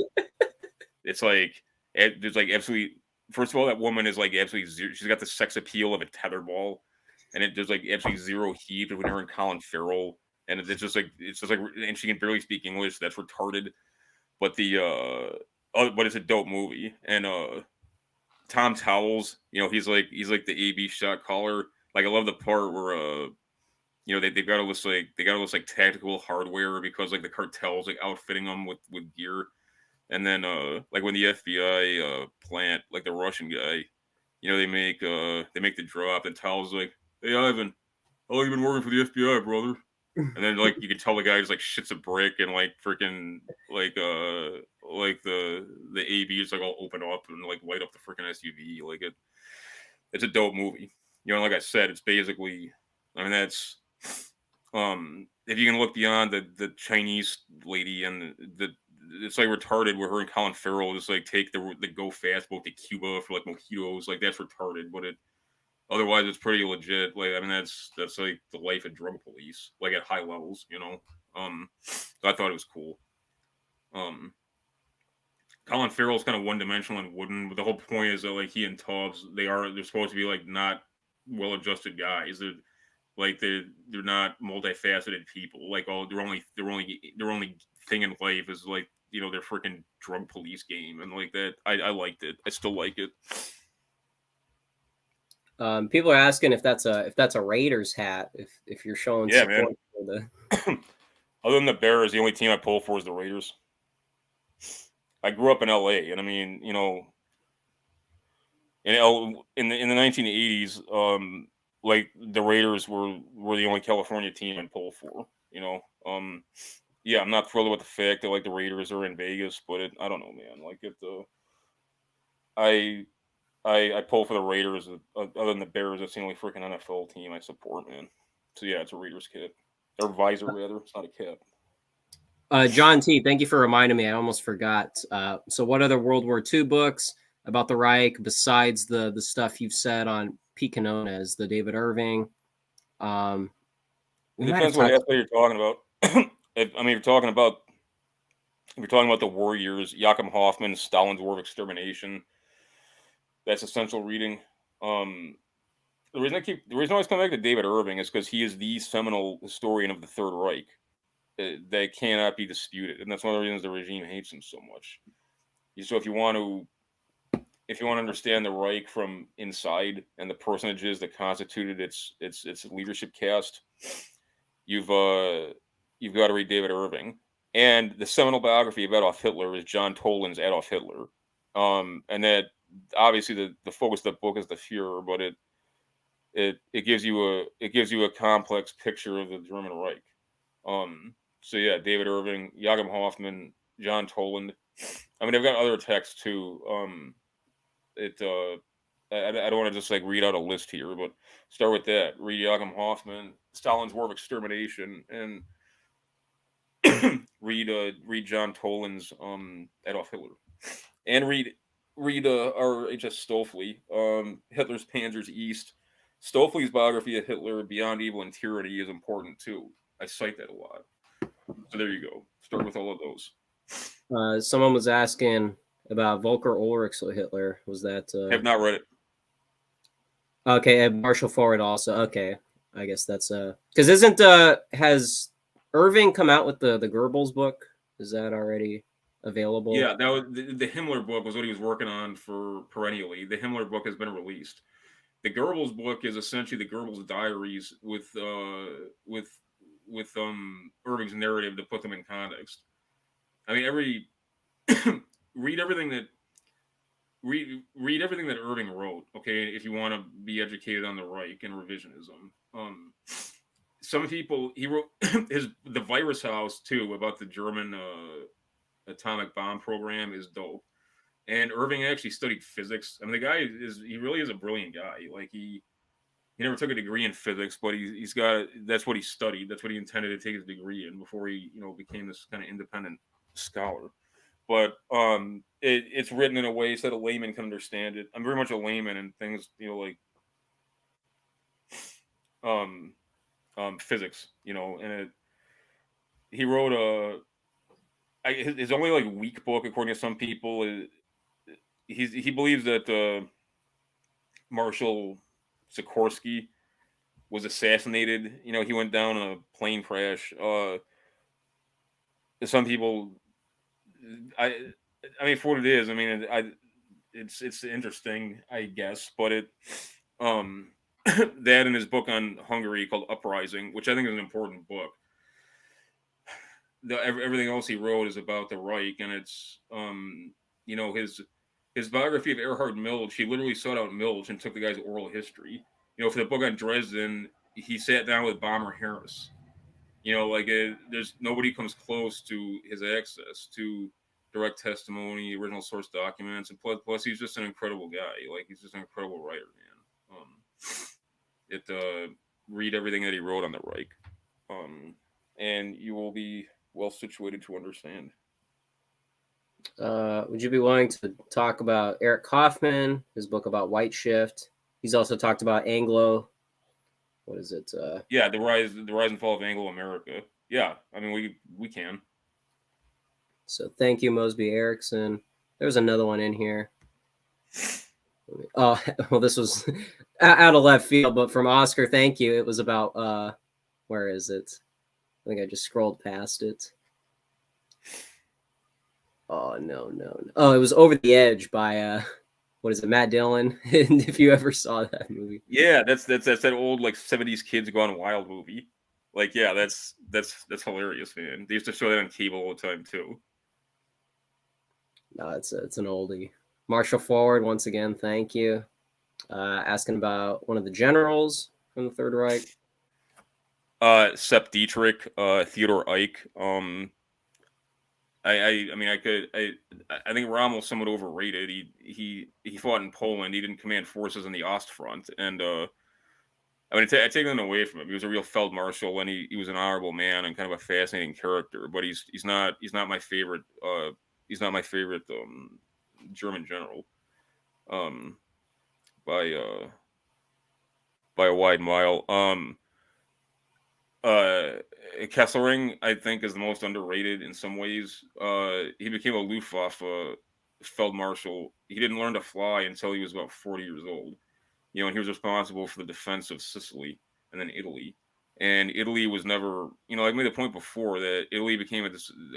it's like there's like absolutely. First of all, that woman is like absolutely zero. She's got the sex appeal of a tetherball, and there's like absolutely zero heat between her and Colin Farrell, and it's just like, and she can barely speak English. That's retarded. But but it's a dope movie, and Tom Towles, he's like the AB shot caller. Like I love the part where they've got all this like tactical hardware because like the cartel's like outfitting them with gear. And then like when the FBI plant, like the Russian guy, they make the drop and Tal's like, "Hey Ivan, how long you been working for the FBI, brother?" And then like you can tell the guy just like shits a brick and like freaking like the ABs like all open up and like light up the freaking SUV. Like it's a dope movie. Like I said, it's basically, I mean, that's if you can look beyond the Chinese lady and the it's like retarded where her and Colin Farrell just like take the go fast boat to Cuba for like mojitos. Like that's retarded, but otherwise it's pretty legit. Like I mean that's like the life of drug police, like at high levels. So I thought it was cool. Colin Farrell's kind of one dimensional and wooden, but the whole point is that like he and Tubbs, they're supposed to be like not well adjusted guys. They're not multifaceted people. Like their only thing in life is like their freaking drug police game and like that. I liked it. I still like it. People are asking if that's a Raiders hat. If you're showing support man. for the. Other than the Bears, the only team I pull for is the Raiders. I grew up in LA, and I mean, in the 1980s, like the Raiders were the only California team I'd pull for. Yeah, I'm not thrilled with the fact that like the Raiders are in Vegas, but I don't know, man. Like I pull for the Raiders. Other than the Bears, that's the only freaking NFL team I support, man. So yeah, it's a Raiders kit or visor rather. It's not a cap. John T, thank you for reminding me. I almost forgot. So, what other World War II books about the Reich besides the stuff you've said on Pete Quinones, the David Irving? It depends what aspect you're talking about. If you're talking about the war years, Joachim Hoffman, Stalin's War of Extermination, that's essential reading. The reason I always come back to David Irving is because he is the seminal historian of the Third Reich. That cannot be disputed, and that's one of the reasons the regime hates him so much. So if you want to understand the Reich from inside and the personages that constituted its leadership cast, you've got to read David Irving. And the seminal biography of Adolf Hitler is John Toland's Adolf Hitler. And that obviously the focus of the book is the Fuhrer, but it gives you a complex picture of the German Reich. So yeah, David Irving, Joachim Hoffman, John Toland. I mean, I've got other texts too. I don't want to just like read out a list here, but start with that. Read Joachim Hoffman, Stalin's War of Extermination, and read John Toland's Adolf Hitler, and read R.H.S. Stofley, Hitler's Panzers East. Stofley's biography of Hitler, Beyond Evil and Tyranny, is important too. I cite that a lot. So there you go. Start with all of those. Someone was asking about Volker Ulrichs or Hitler. Was that? Have not read it. Okay, and Marshall Forward also. Okay, I guess that's because isn't has Irving come out with the Goebbels book? Is that already available? Yeah, that was the Himmler book was what he was working on for perennially. The Himmler book has been released. The Goebbels book is essentially the Goebbels diaries with Irving's narrative to put them in context. I mean, read everything that Irving wrote. Okay, if you want to be educated on the Reich and revisionism. Some people he wrote the Virus House too about the German atomic bomb program is dope. And Irving actually studied physics. I mean, the guy he really is a brilliant guy. Like he he never took a degree in physics, but he's got that's what he studied. That's what he intended to take his degree in before he became this kind of independent scholar. But it's written in a way so that a layman can understand it. I'm very much a layman and things like um physics, and he wrote his only like weak book according to some people is he believes that Marshall Sikorsky was assassinated. He went down in a plane crash. Some people, I mean, for what it is, I mean, it's interesting, I guess, but that in his book on Hungary called Uprising, which I think is an important book. Everything else he wrote is about the Reich, and it's his biography of Erhard Milch. He literally sought out Milch and took the guy's oral history. For the book on Dresden, he sat down with Bomber Harris. There's nobody comes close to his access to direct testimony, original source documents, and plus he's just an incredible guy. Like, he's just an incredible writer, man. Read everything that he wrote on the Reich, and you will be well situated to understand. Would you be willing to talk about Eric Kaufman, his book about White Shift? He's also talked about Anglo. What is it? Yeah, the rise and fall of Anglo America. Yeah, I mean we can. So thank you, Mosby Erickson. There's another one in here. Oh, well, this was out of left field, but from Oscar, thank you. It was about where is it? I think I just scrolled past it. Oh no. Oh, it was Over the Edge by what is it, Matt Dillon? And if you ever saw that movie. Yeah, that's that old like 70s Kids Gone Wild movie. Like, yeah, that's hilarious, man. They used to show that on cable all the time too. No, it's an oldie. Marshall Forward, once again, thank you. Asking about one of the generals from the Third Reich. Sepp Dietrich, Theodor Eich. I think Rommel's somewhat overrated. He fought in Poland. He didn't command forces on the Ostfront, and I take nothing away from him. He was a real Feldmarschall, and he was an honorable man and kind of a fascinating character. But he's not my favorite. He's not my favorite German general. By a wide mile. Kesselring, I think, is the most underrated in some ways. He became a Luftwaffe Feldmarschall. He didn't learn to fly until he was about 40 years old. And he was responsible for the defense of Sicily and then Italy. And Italy was never, I made the point before that Italy became a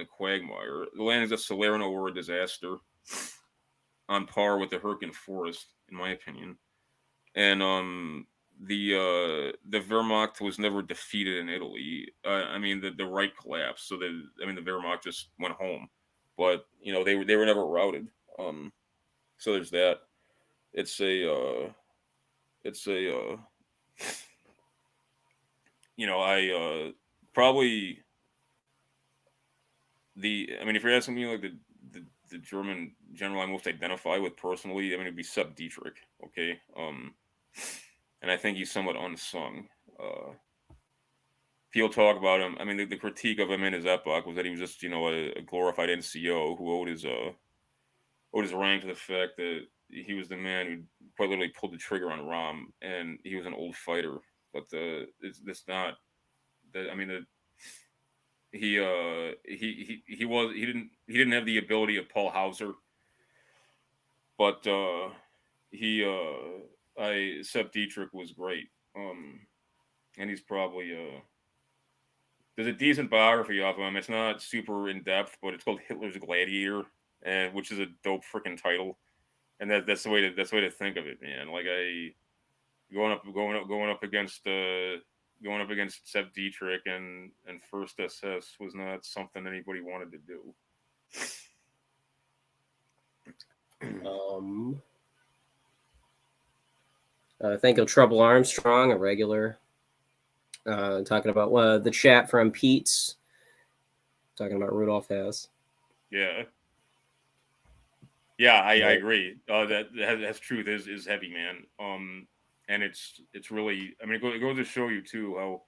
quagmire. The landings of Salerno were a disaster, on par with the Hurricane Forest, in my opinion. And the Wehrmacht was never defeated in Italy. The Reich collapsed, so the Wehrmacht just went home. But they were never routed. So there's that. Probably if you're asking me like the German general I most identify with personally, it'd be Sepp Dietrich. Okay. And I think he's somewhat unsung. People talk about him. The critique of him in his epoch was that he was just, a glorified NCO who owed his rank to the fact that he was the man who quite literally pulled the trigger on Rom, and he was an old fighter. But it's not. He didn't have the ability of Paul Hauser, but Sepp Dietrich was great. And he's probably there's a decent biography of him. It's not super in depth, but it's called Hitler's Gladiator, and which is a dope freaking title. And that's the way to think of it, man. Like going up against Sepp Dietrich and First SS was not something anybody wanted to do. Thank you, Trouble Armstrong, a regular. Talking about the chat from Pete's. Talking about Rudolph Hess. Yeah. Yeah, I agree. That's truth is heavy, man. and it's really, I mean, it goes to show you too how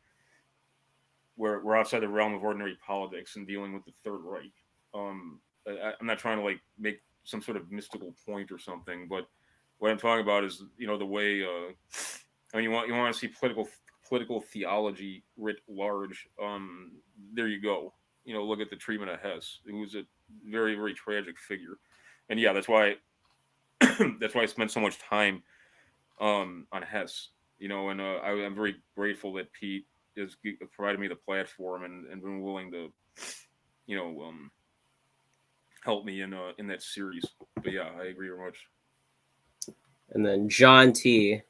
we're outside the realm of ordinary politics and dealing with the Third Reich. I'm not trying to like make some sort of mystical point or something, but what I'm talking about is, you know, the way. I mean, you want to see political theology writ large. There you go. You know, look at the treatment of Hess, who was a very, very tragic figure, and yeah, that's why that's why I spent so much time on Hess. You know, and I'm very grateful that Pete has provided me the platform and been willing to, you know, help me in that series. But yeah, I agree very much. And then John T.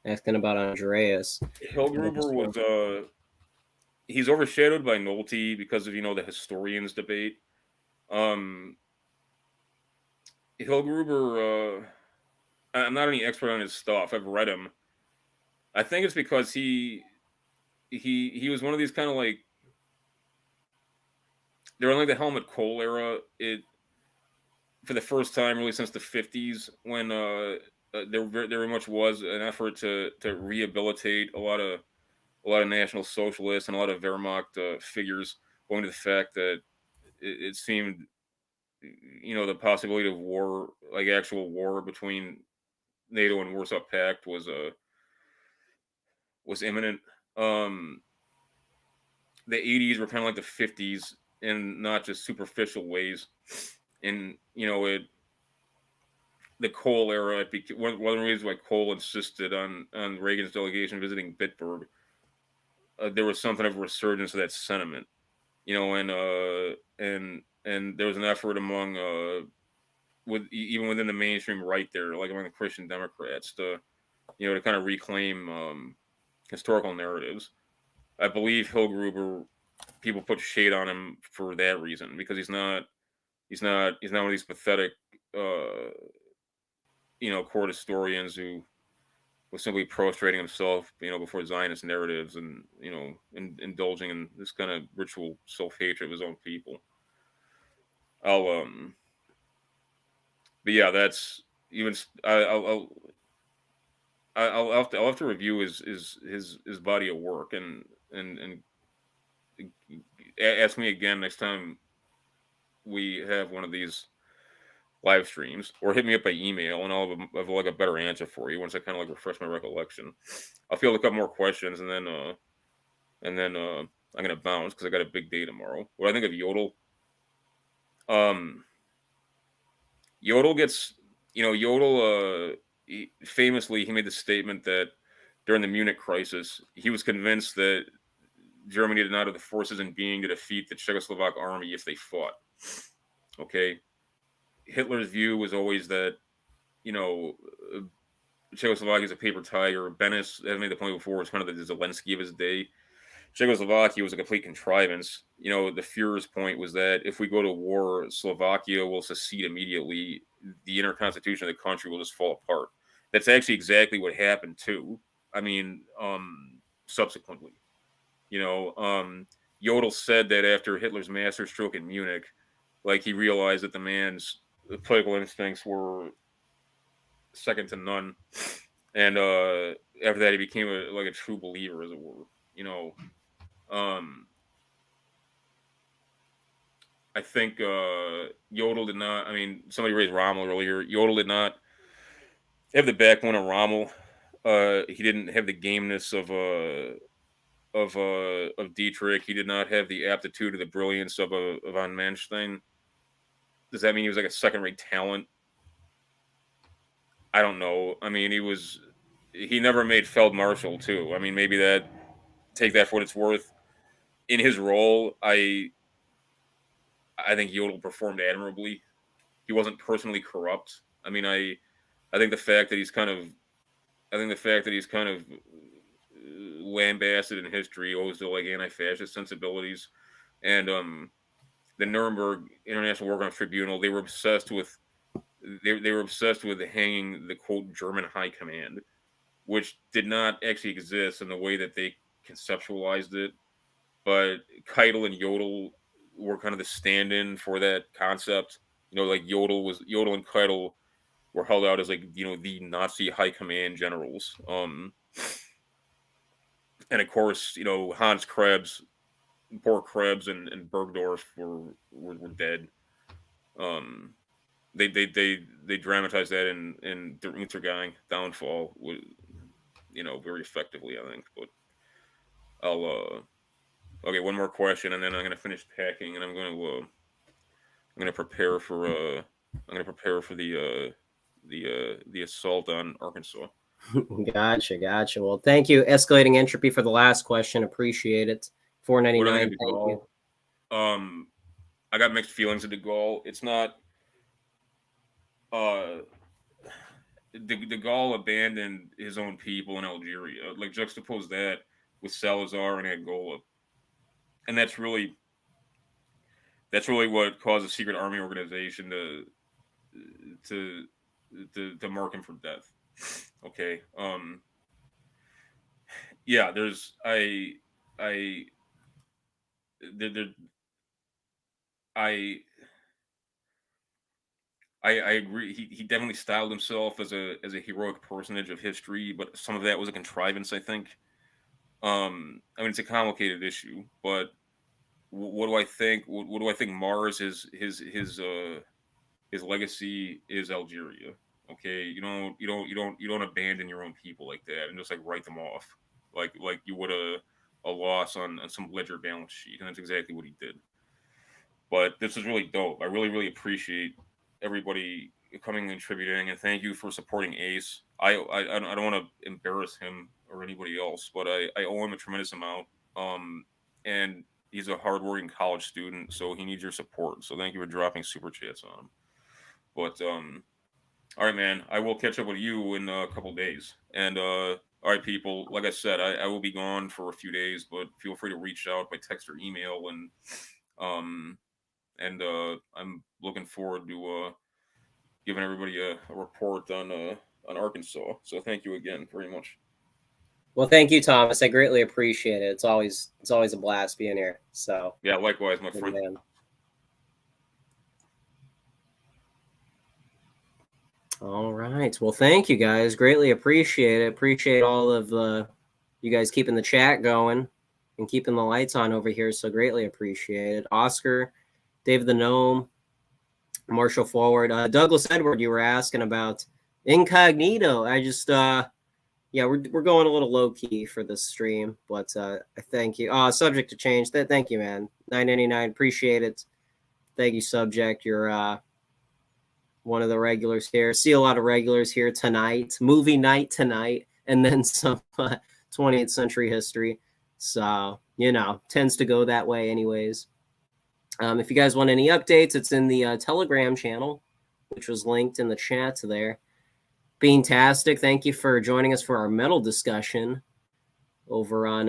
asking about Andreas. Hillgruber was he's overshadowed by Nolte because of, you know, the historians debate. Hillgruber, I'm not any expert on his stuff. I've read him. I think it's because he was one of these kind of like, during like the Helmut Kohl era. It for the first time really since the 50s when there very much was an effort to rehabilitate a lot of National Socialists and a lot of Wehrmacht figures, going to the fact that it seemed, you know, the possibility of war, like actual war between NATO and Warsaw Pact, was imminent. The 80s were kind of like the 50s in not just superficial ways, and you know the Kohl era. One of the reasons why Kohl insisted on Reagan's delegation visiting Bitburg. There was something of a resurgence of that sentiment, you know, and there was an effort among even within the mainstream right there, like among the Christian Democrats, to, you know, to kind of reclaim historical narratives. I believe Hillgruber, people put shade on him for that reason, because he's not one of these pathetic you know, court historians who was simply prostrating himself, you know, before Zionist narratives and, you know, indulging in this kind of ritual self-hatred of his own people. But yeah, that's even. I'll have to review his body of work and ask me again next time we have one of these live streams, or hit me up by email and I'll have like a better answer for you once I kind of like refresh my recollection. I'll field a couple more questions and then I'm gonna bounce because I got a big day tomorrow. What I think of Yodel? Yodel gets, you know, Yodel famously he made the statement that during the Munich crisis he was convinced that Germany did not have the forces in being to defeat the Czechoslovak army if they fought. Okay, Hitler's view was always that, you know, Czechoslovakia is a paper tiger. Bennis has made the point before, was kind of the Zelensky of his day. Czechoslovakia was a complete contrivance. You know, the Führer's point was that if we go to war, Slovakia will secede immediately. The inner constitution of the country will just fall apart. That's actually exactly what happened too. I mean, subsequently, you know, Jodl said that after Hitler's masterstroke in Munich, like he realized that the man's political instincts were second to none, and after that he became like a true believer, as it were. You know, I think Jodl did not. I mean, somebody raised Rommel earlier. Jodl did not have the backbone of Rommel. He didn't have the gameness of Dietrich. He did not have the aptitude or the brilliance of von Manstein. Does that mean he was like a second-rate talent? I don't know. I mean, he never made Feldmarschall too. I mean, maybe take that for what it's worth. In his role, I think Jodl performed admirably. He wasn't personally corrupt. I mean, I think the fact that he's kind of lambasted in history owes to like anti-fascist sensibilities, and the Nuremberg International War Crimes Tribunal, they were obsessed with hanging the quote German high command, which did not actually exist in the way that they conceptualized it. But Keitel and Jodl were kind of the stand-in for that concept. You know, like Jodl and Keitel were held out as like the Nazi high command generals. And of course Hans Krebs, poor Krebs and Bergdorf were dead. They dramatized that in the Untergang downfall with very effectively, I think. But I'll okay, one more question and then I'm gonna finish packing and I'm gonna prepare for the assault on Arkansas. Gotcha. Well, thank you, Escalating Entropy, for the last question. Appreciate it. $4.99. Thank you. I got mixed feelings of De Gaulle. It's not. De Gaulle abandoned his own people in Algeria. Like juxtapose that with Salazar and Angola, and that's really what caused the secret army organization to mark him for death. Okay. Yeah. There's I agree. He definitely styled himself as a heroic personage of history, but some of that was a contrivance, I think. I mean, it's a complicated issue, but what do I think? What do I think mars his legacy is Algeria? Okay, you don't abandon your own people like that and just like write them off like you would a loss on some ledger balance sheet, and that's exactly what he did. But this is really dope. I really appreciate everybody coming and contributing, and thank you for supporting Ace. I don't want to embarrass him or anybody else, but I owe him a tremendous amount. And he's a hardworking college student, so he needs your support. So thank you for dropping super chats on him. But all right, man, I will catch up with you in a couple days. And all right, people, like I said, I will be gone for a few days, but feel free to reach out by text or email, and I'm looking forward to giving everybody a report on Arkansas. So thank you again very much. Well, thank you, Thomas. I greatly appreciate it. It's always a blast being here. So yeah, likewise, my friend. Man. All right. Well, thank you guys. Greatly appreciate it. Appreciate all of you guys keeping the chat going and keeping the lights on over here. So greatly appreciate it. Oscar, David the Gnome, Marshall Forward, Douglas Edward, you were asking about Incognito. I just yeah, we're going a little low key for this stream, but I thank you. Subject to change. Thank you, man. $9.99. Appreciate it. Thank you, Subject. You're one of the regulars here. See a lot of regulars here tonight. Movie night tonight, and then some 20th century history. So tends to go that way, anyways. If you guys want any updates, it's in the Telegram channel, which was linked in the chat there. Beantastic, thank you for joining us for our metal discussion over on,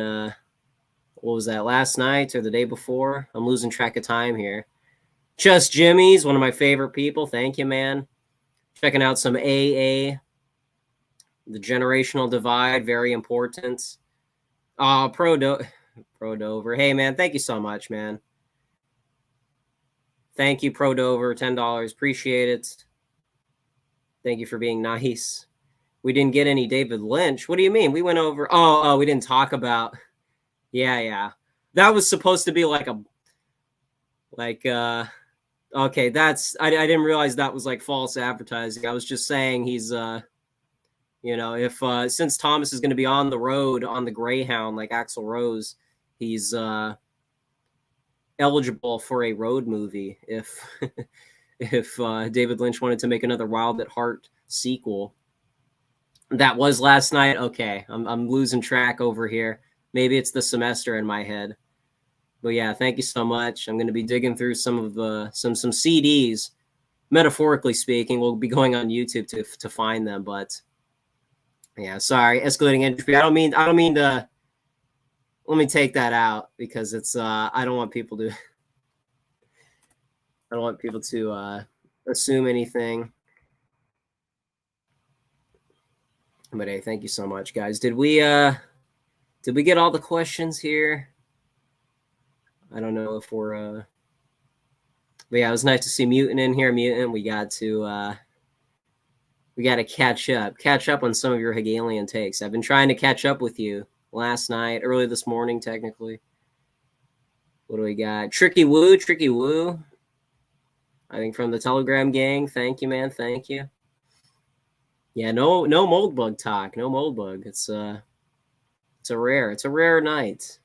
what was that, last night or the day before? I'm losing track of time here. Just Jimmy's, one of my favorite people. Thank you, man. Checking out some AA. The generational divide, very important. Pro Dover. Hey, man, thank you so much, man. Thank you, Pro Dover, $10. Appreciate it. Thank you for being nice. We didn't get any David Lynch. What do you mean? We went over. Oh, we didn't talk about. Yeah. That was supposed to be okay. That's I didn't realize that was like false advertising. I was just saying he's if since Thomas is going to be on the road on the Greyhound like Axl Rose, he's eligible for a road movie if David Lynch wanted to make another Wild at Heart sequel. That was last night. Okay, I'm losing track over here. Maybe it's the semester in my head. But yeah, thank you so much. I'm going to be digging through some of some CDs. Metaphorically speaking, we'll be going on YouTube to find them. But yeah, sorry, Escalating Entropy. I don't mean to. Let me take that out because it's I don't want people to assume anything. But hey, thank you so much, guys. Did we get all the questions here? I don't know if we're but yeah, it was nice to see Mutant in here. Mutant, we got to We got to catch up on some of your Hegelian takes. I've been trying to catch up with you last night, early this morning, technically. What do we got? Tricky Woo. I think from the Telegram gang. Thank you, man. Thank you. Yeah, no mold bug talk. No mold bug. It's a rare night.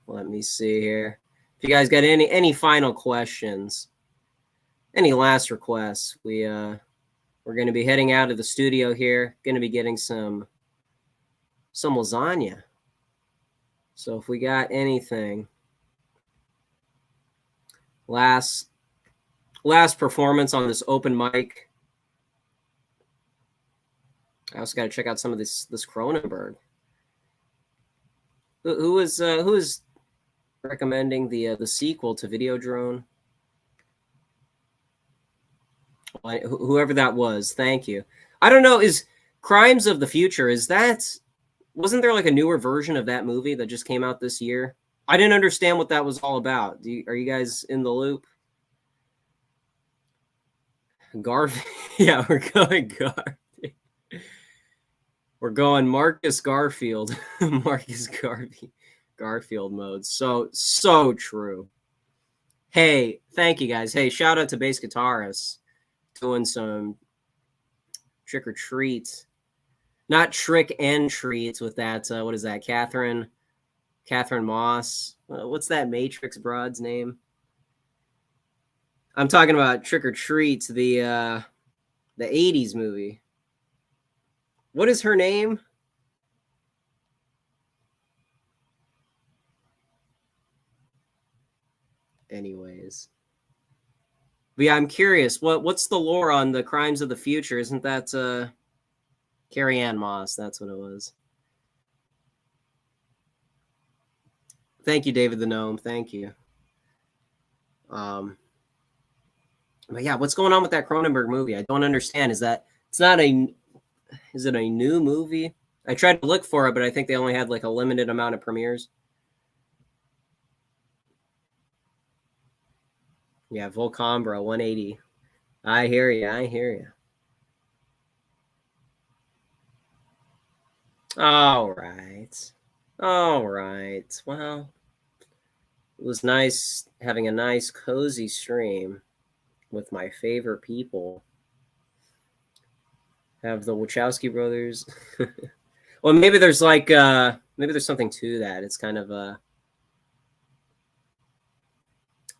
Let me see here. If you guys got any final questions, any last requests, we're going to be heading out of the studio here. Going to be getting some lasagna. So if we got anything, last performance on this open mic. I also got to check out some of this Cronenberg. Who is recommending the sequel to Videodrone? Whoever that was, thank you. I don't know. Is Crimes of the Future, wasn't there like a newer version of that movie that just came out this year? I didn't understand what that was all about. Are you guys in the loop? Garfield. Yeah, we're going Garfield. We're going Marcus Garfield. Marcus Garfield mode. So true. Hey, thank you guys. Hey, shout out to Bass Guitarist doing some trick or treat. Not trick and treats with that. What is that? Catherine Moss. What's that Matrix broad's name? I'm talking about Trick or Treat, the 80s movie. What is her name? Anyways. But yeah, I'm curious. What's the lore on the Crimes of the Future? Isn't that Carrie Ann Moss? That's what it was. Thank you, David the Gnome. Thank you. But yeah, what's going on with that Cronenberg movie? I don't understand. Is it a new movie? I tried to look for it, but I think they only had like a limited amount of premieres. Yeah, Volcombra 180. I hear you. All right. Well, it was nice having a nice cozy stream with my favorite people. Have the Wachowski brothers. Well, maybe there's something to that. It's kind of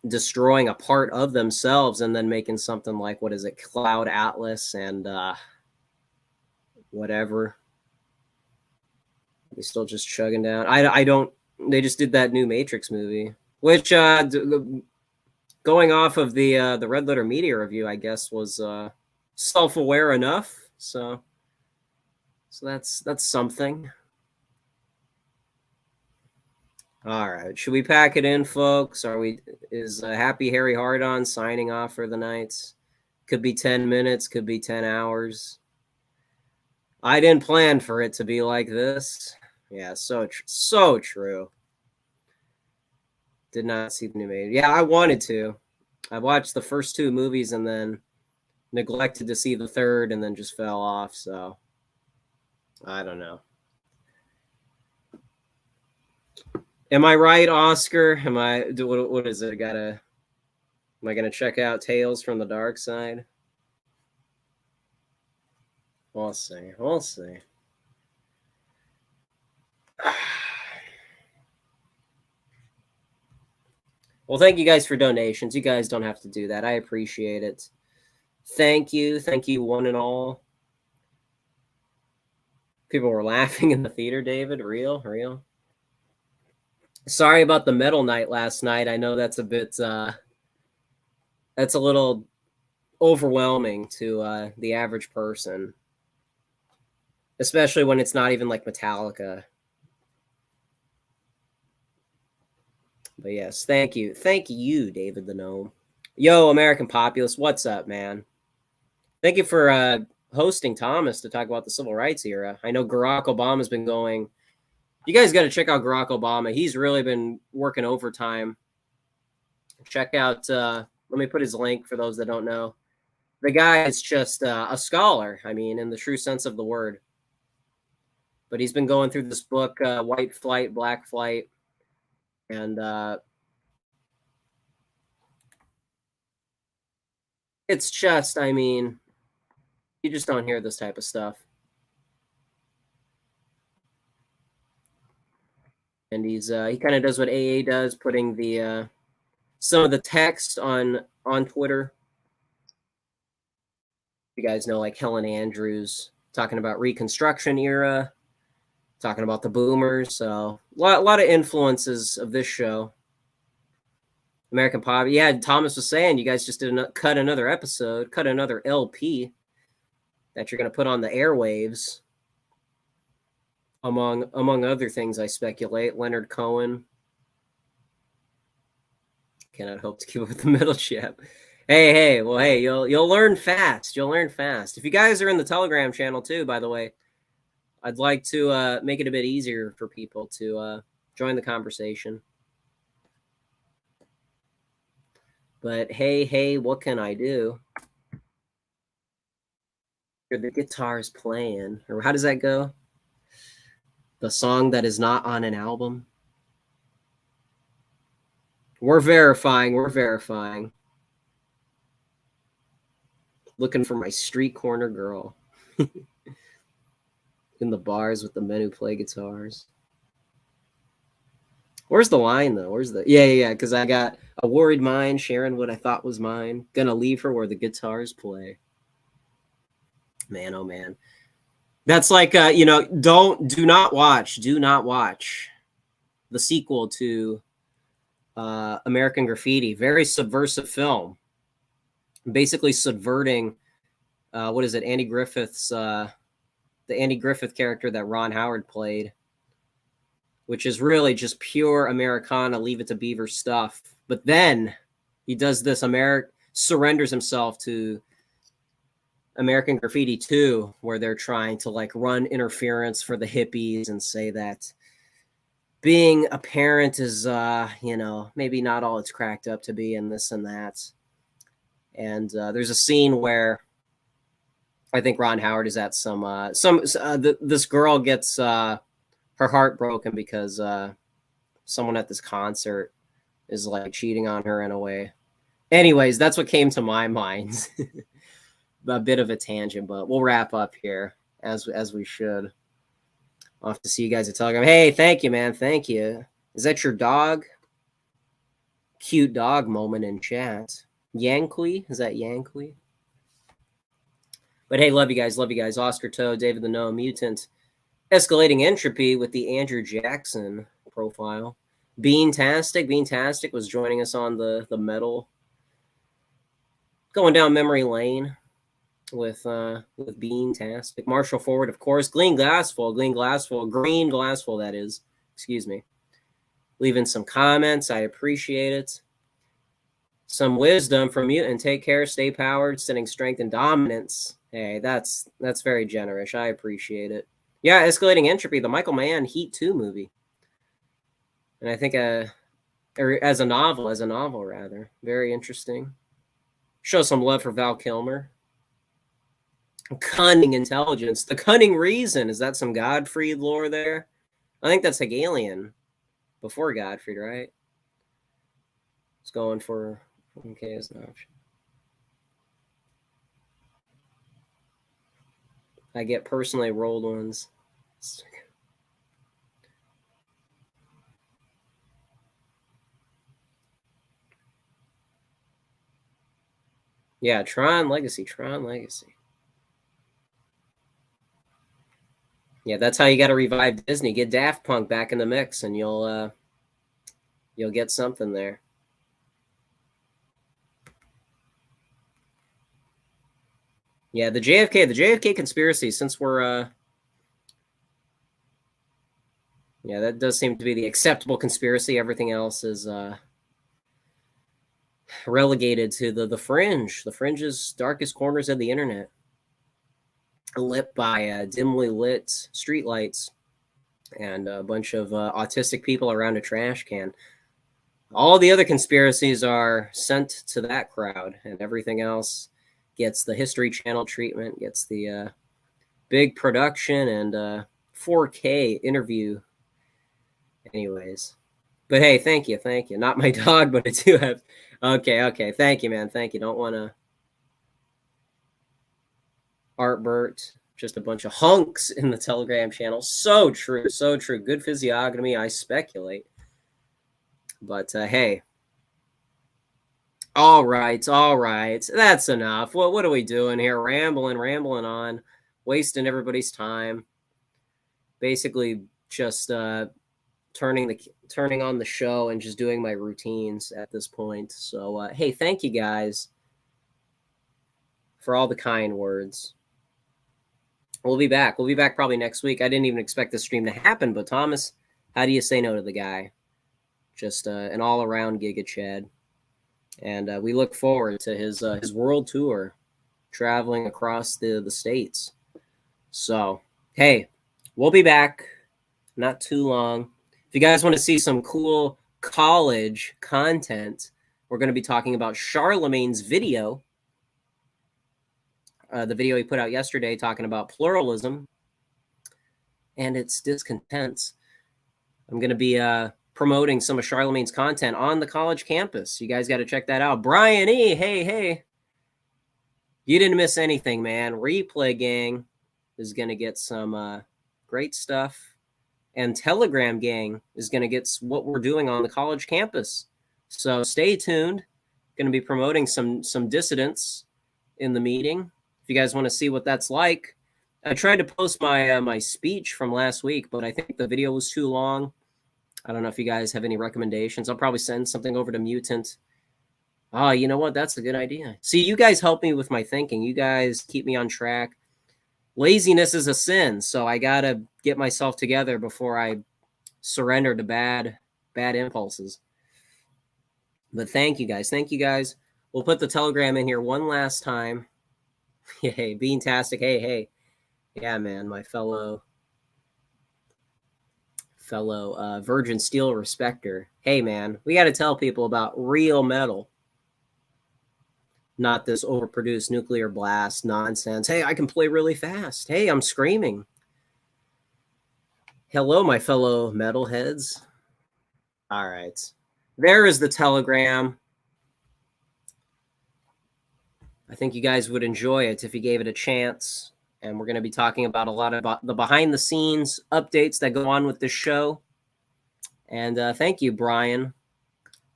destroying a part of themselves and then making something like, what is it, Cloud Atlas and whatever. They still just chugging down. I don't. They just did that new Matrix movie, which going off of the Red Letter Media review, I guess was self-aware enough. So that's something. All right, should we pack it in, folks? Is Happy Harry Hardon signing off for the night? Could be 10 minutes, could be 10 hours. I didn't plan for it to be like this. Yeah, so true. Did not see the new movie. Yeah, I wanted to. I watched the first two movies and then neglected to see the third and then just fell off. So I don't know. Am I right, Oscar? What is it? Am I gonna check out Tales from the Dark Side? We'll see. Well, thank you guys for donations. You guys don't have to do that. I appreciate it. Thank you, one and all. People were laughing in the theater, David. Real. Sorry about the metal night last night. I know that's a bit, that's a little overwhelming to the average person, especially when it's not even like Metallica. But yes, thank you, David the Gnome. Yo, American Populist, what's up, man? Thank you for hosting Thomas to talk about the civil rights era. I know Barack Obama's been going. You guys got to check out Barack Obama. He's really been working overtime. Check out, let me put his link for those that don't know. The guy is just a scholar. I mean, in the true sense of the word. But he's been going through this book, White Flight, Black Flight, and it's just, I mean, you just don't hear this type of stuff. And he's he kind of does what AA does, putting the some of the text on Twitter. You guys know, like Helen Andrews talking about Reconstruction era, talking about the boomers. So a lot of influences of this show. American Poverty. Yeah, Thomas was saying you guys just did cut another episode, cut another LP that you're going to put on the airwaves. Among other things, I speculate. Leonard Cohen. Cannot hope to keep up with the middle chip. Hey, well, hey, you'll learn fast. You'll learn fast. If you guys are in the Telegram channel too, by the way, I'd like to make it a bit easier for people to join the conversation. But hey, what can I do? The guitar's playing, or how does that go? The song that is not on an album. We're verifying. Looking for my street corner girl. In the bars with the men who play guitars. Where's the line, though? Where's the... Yeah, because I got a worried mind sharing what I thought was mine. Gonna leave her where the guitars play. Man, oh man. That's like, do not watch the sequel to American Graffiti. Very subversive film. Basically subverting, what is it, Andy Griffith's, the Andy Griffith character that Ron Howard played, which is really just pure Americana, Leave It to Beaver stuff. But then he does this, surrenders himself to American Graffiti 2, where they're trying to like run interference for the hippies and say that being a parent is, maybe not all it's cracked up to be, and this and that. And there's a scene where I think Ron Howard is at this girl gets her heart broken because someone at this concert is like cheating on her in a way. Anyways, that's what came to my mind. A bit of a tangent, but we'll wrap up here as we should. I'll have to see you guys at Telegram. Hey, thank you, man. Thank you. Is that your dog? Cute dog moment in chat. Yankui? Is that Yankui? But hey, love you guys. Oscar Toe, David the Gnome, Mutant, Escalating Entropy with the Andrew Jackson profile. Beantastic was joining us on the metal. Going down memory lane with Beantastic. Marshall Forward, of course. Green Glassful, that is. Excuse me. Leaving some comments. I appreciate it. Some wisdom from Mutant. Take care, stay powered, sending strength and dominance. Hey, that's very generous. I appreciate it. Yeah, Escalating Entropy, the Michael Mann Heat 2 movie. And I think as a novel rather. Very interesting. Show some love for Val Kilmer. Cunning intelligence. The cunning reason. Is that some Godfried lore there? I think that's Hegelian. Before Godfried, right? It's going for... Okay, as an option. I get personally rolled ones. Yeah, Tron Legacy. Yeah, that's how you got to revive Disney. Get Daft Punk back in the mix, and you'll get something there. Yeah, the JFK conspiracy, since we're yeah, that does seem to be the acceptable conspiracy. Everything else is relegated to the fringe. The fringe's darkest corners of the internet. Lit by dimly lit streetlights and a bunch of autistic people around a trash can. All the other conspiracies are sent to that crowd, and everything else gets the History Channel treatment, gets the big production and 4K interview. Anyways, but hey, thank you. Not my dog, but I do have. Okay. Thank you, man. Thank you. Don't want to. Art Burt, just a bunch of hunks in the Telegram channel. So true. Good physiognomy, I speculate. But hey. All right. That's enough. What are we doing here? Rambling on, wasting everybody's time. Basically, just turning on the show and just doing my routines at this point. So hey, thank you guys for all the kind words. We'll be back probably next week. I didn't even expect this stream to happen, but Thomas, how do you say no to the guy? Just an all-around Giga Chad. And we look forward to his world tour, traveling across the states. So hey, we'll be back not too long. If you guys want to see some cool college content, we're going to be talking about Charlemagne's video. The video he put out yesterday talking about pluralism and its discontents. I'm going to be promoting some of Charlemagne's content on the college campus. You guys got to check that out. Brian E., hey. You didn't miss anything, man. Replay Gang is going to get some great stuff. And Telegram Gang is going to get what we're doing on the college campus. So stay tuned. Going to be promoting some dissidents in the meeting. If you guys want to see what that's like, I tried to post my my speech from last week, but I think the video was too long. I don't know if you guys have any recommendations. I'll probably send something over to Mutant. Oh, you know what? That's a good idea. See, you guys help me with my thinking. You guys keep me on track. Laziness is a sin, so I got to get myself together before I surrender to bad impulses. But thank you guys. We'll put the Telegram in here one last time. Hey, Beantastic. Hey. Yeah, man, my fellow Virgin Steel respecter. Hey, man, we got to tell people about real metal. Not this overproduced nuclear blast nonsense. Hey, I can play really fast. Hey, I'm screaming. Hello, my fellow metalheads. All right. There is the Telegram. I think you guys would enjoy it if you gave it a chance. And we're going to be talking about a lot about the behind-the-scenes updates that go on with this show. And thank you, Brian,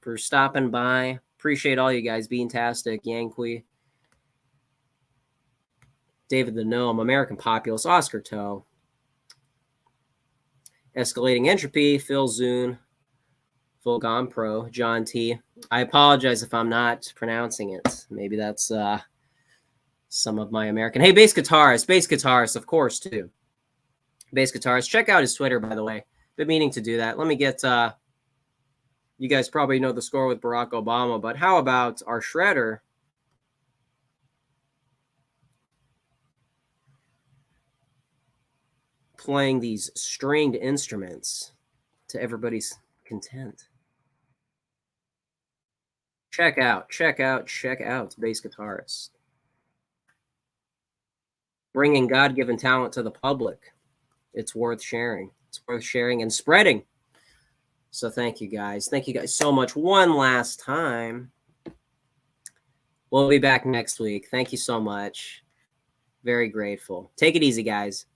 for stopping by. Appreciate all you guys being tastic. Yanqui, David the Gnome, American Populist, Oscar Toe, Escalating Entropy, Phil Zune, Phil Gompro, John T. I apologize if I'm not pronouncing it. Maybe that's some of my American. Hey, Bass Guitarist, of course, too. Bass Guitarist. Check out his Twitter, by the way. Been meaning to do that. Let me get... you guys probably know the score with Barack Obama, but how about our Shredder? Playing these stringed instruments to everybody's content. Check out Bass Guitarist. Bringing God-given talent to the public. It's worth sharing. It's worth sharing and spreading. So thank you guys. Thank you guys so much. One last time. We'll be back next week. Thank you so much. Very grateful. Take it easy, guys.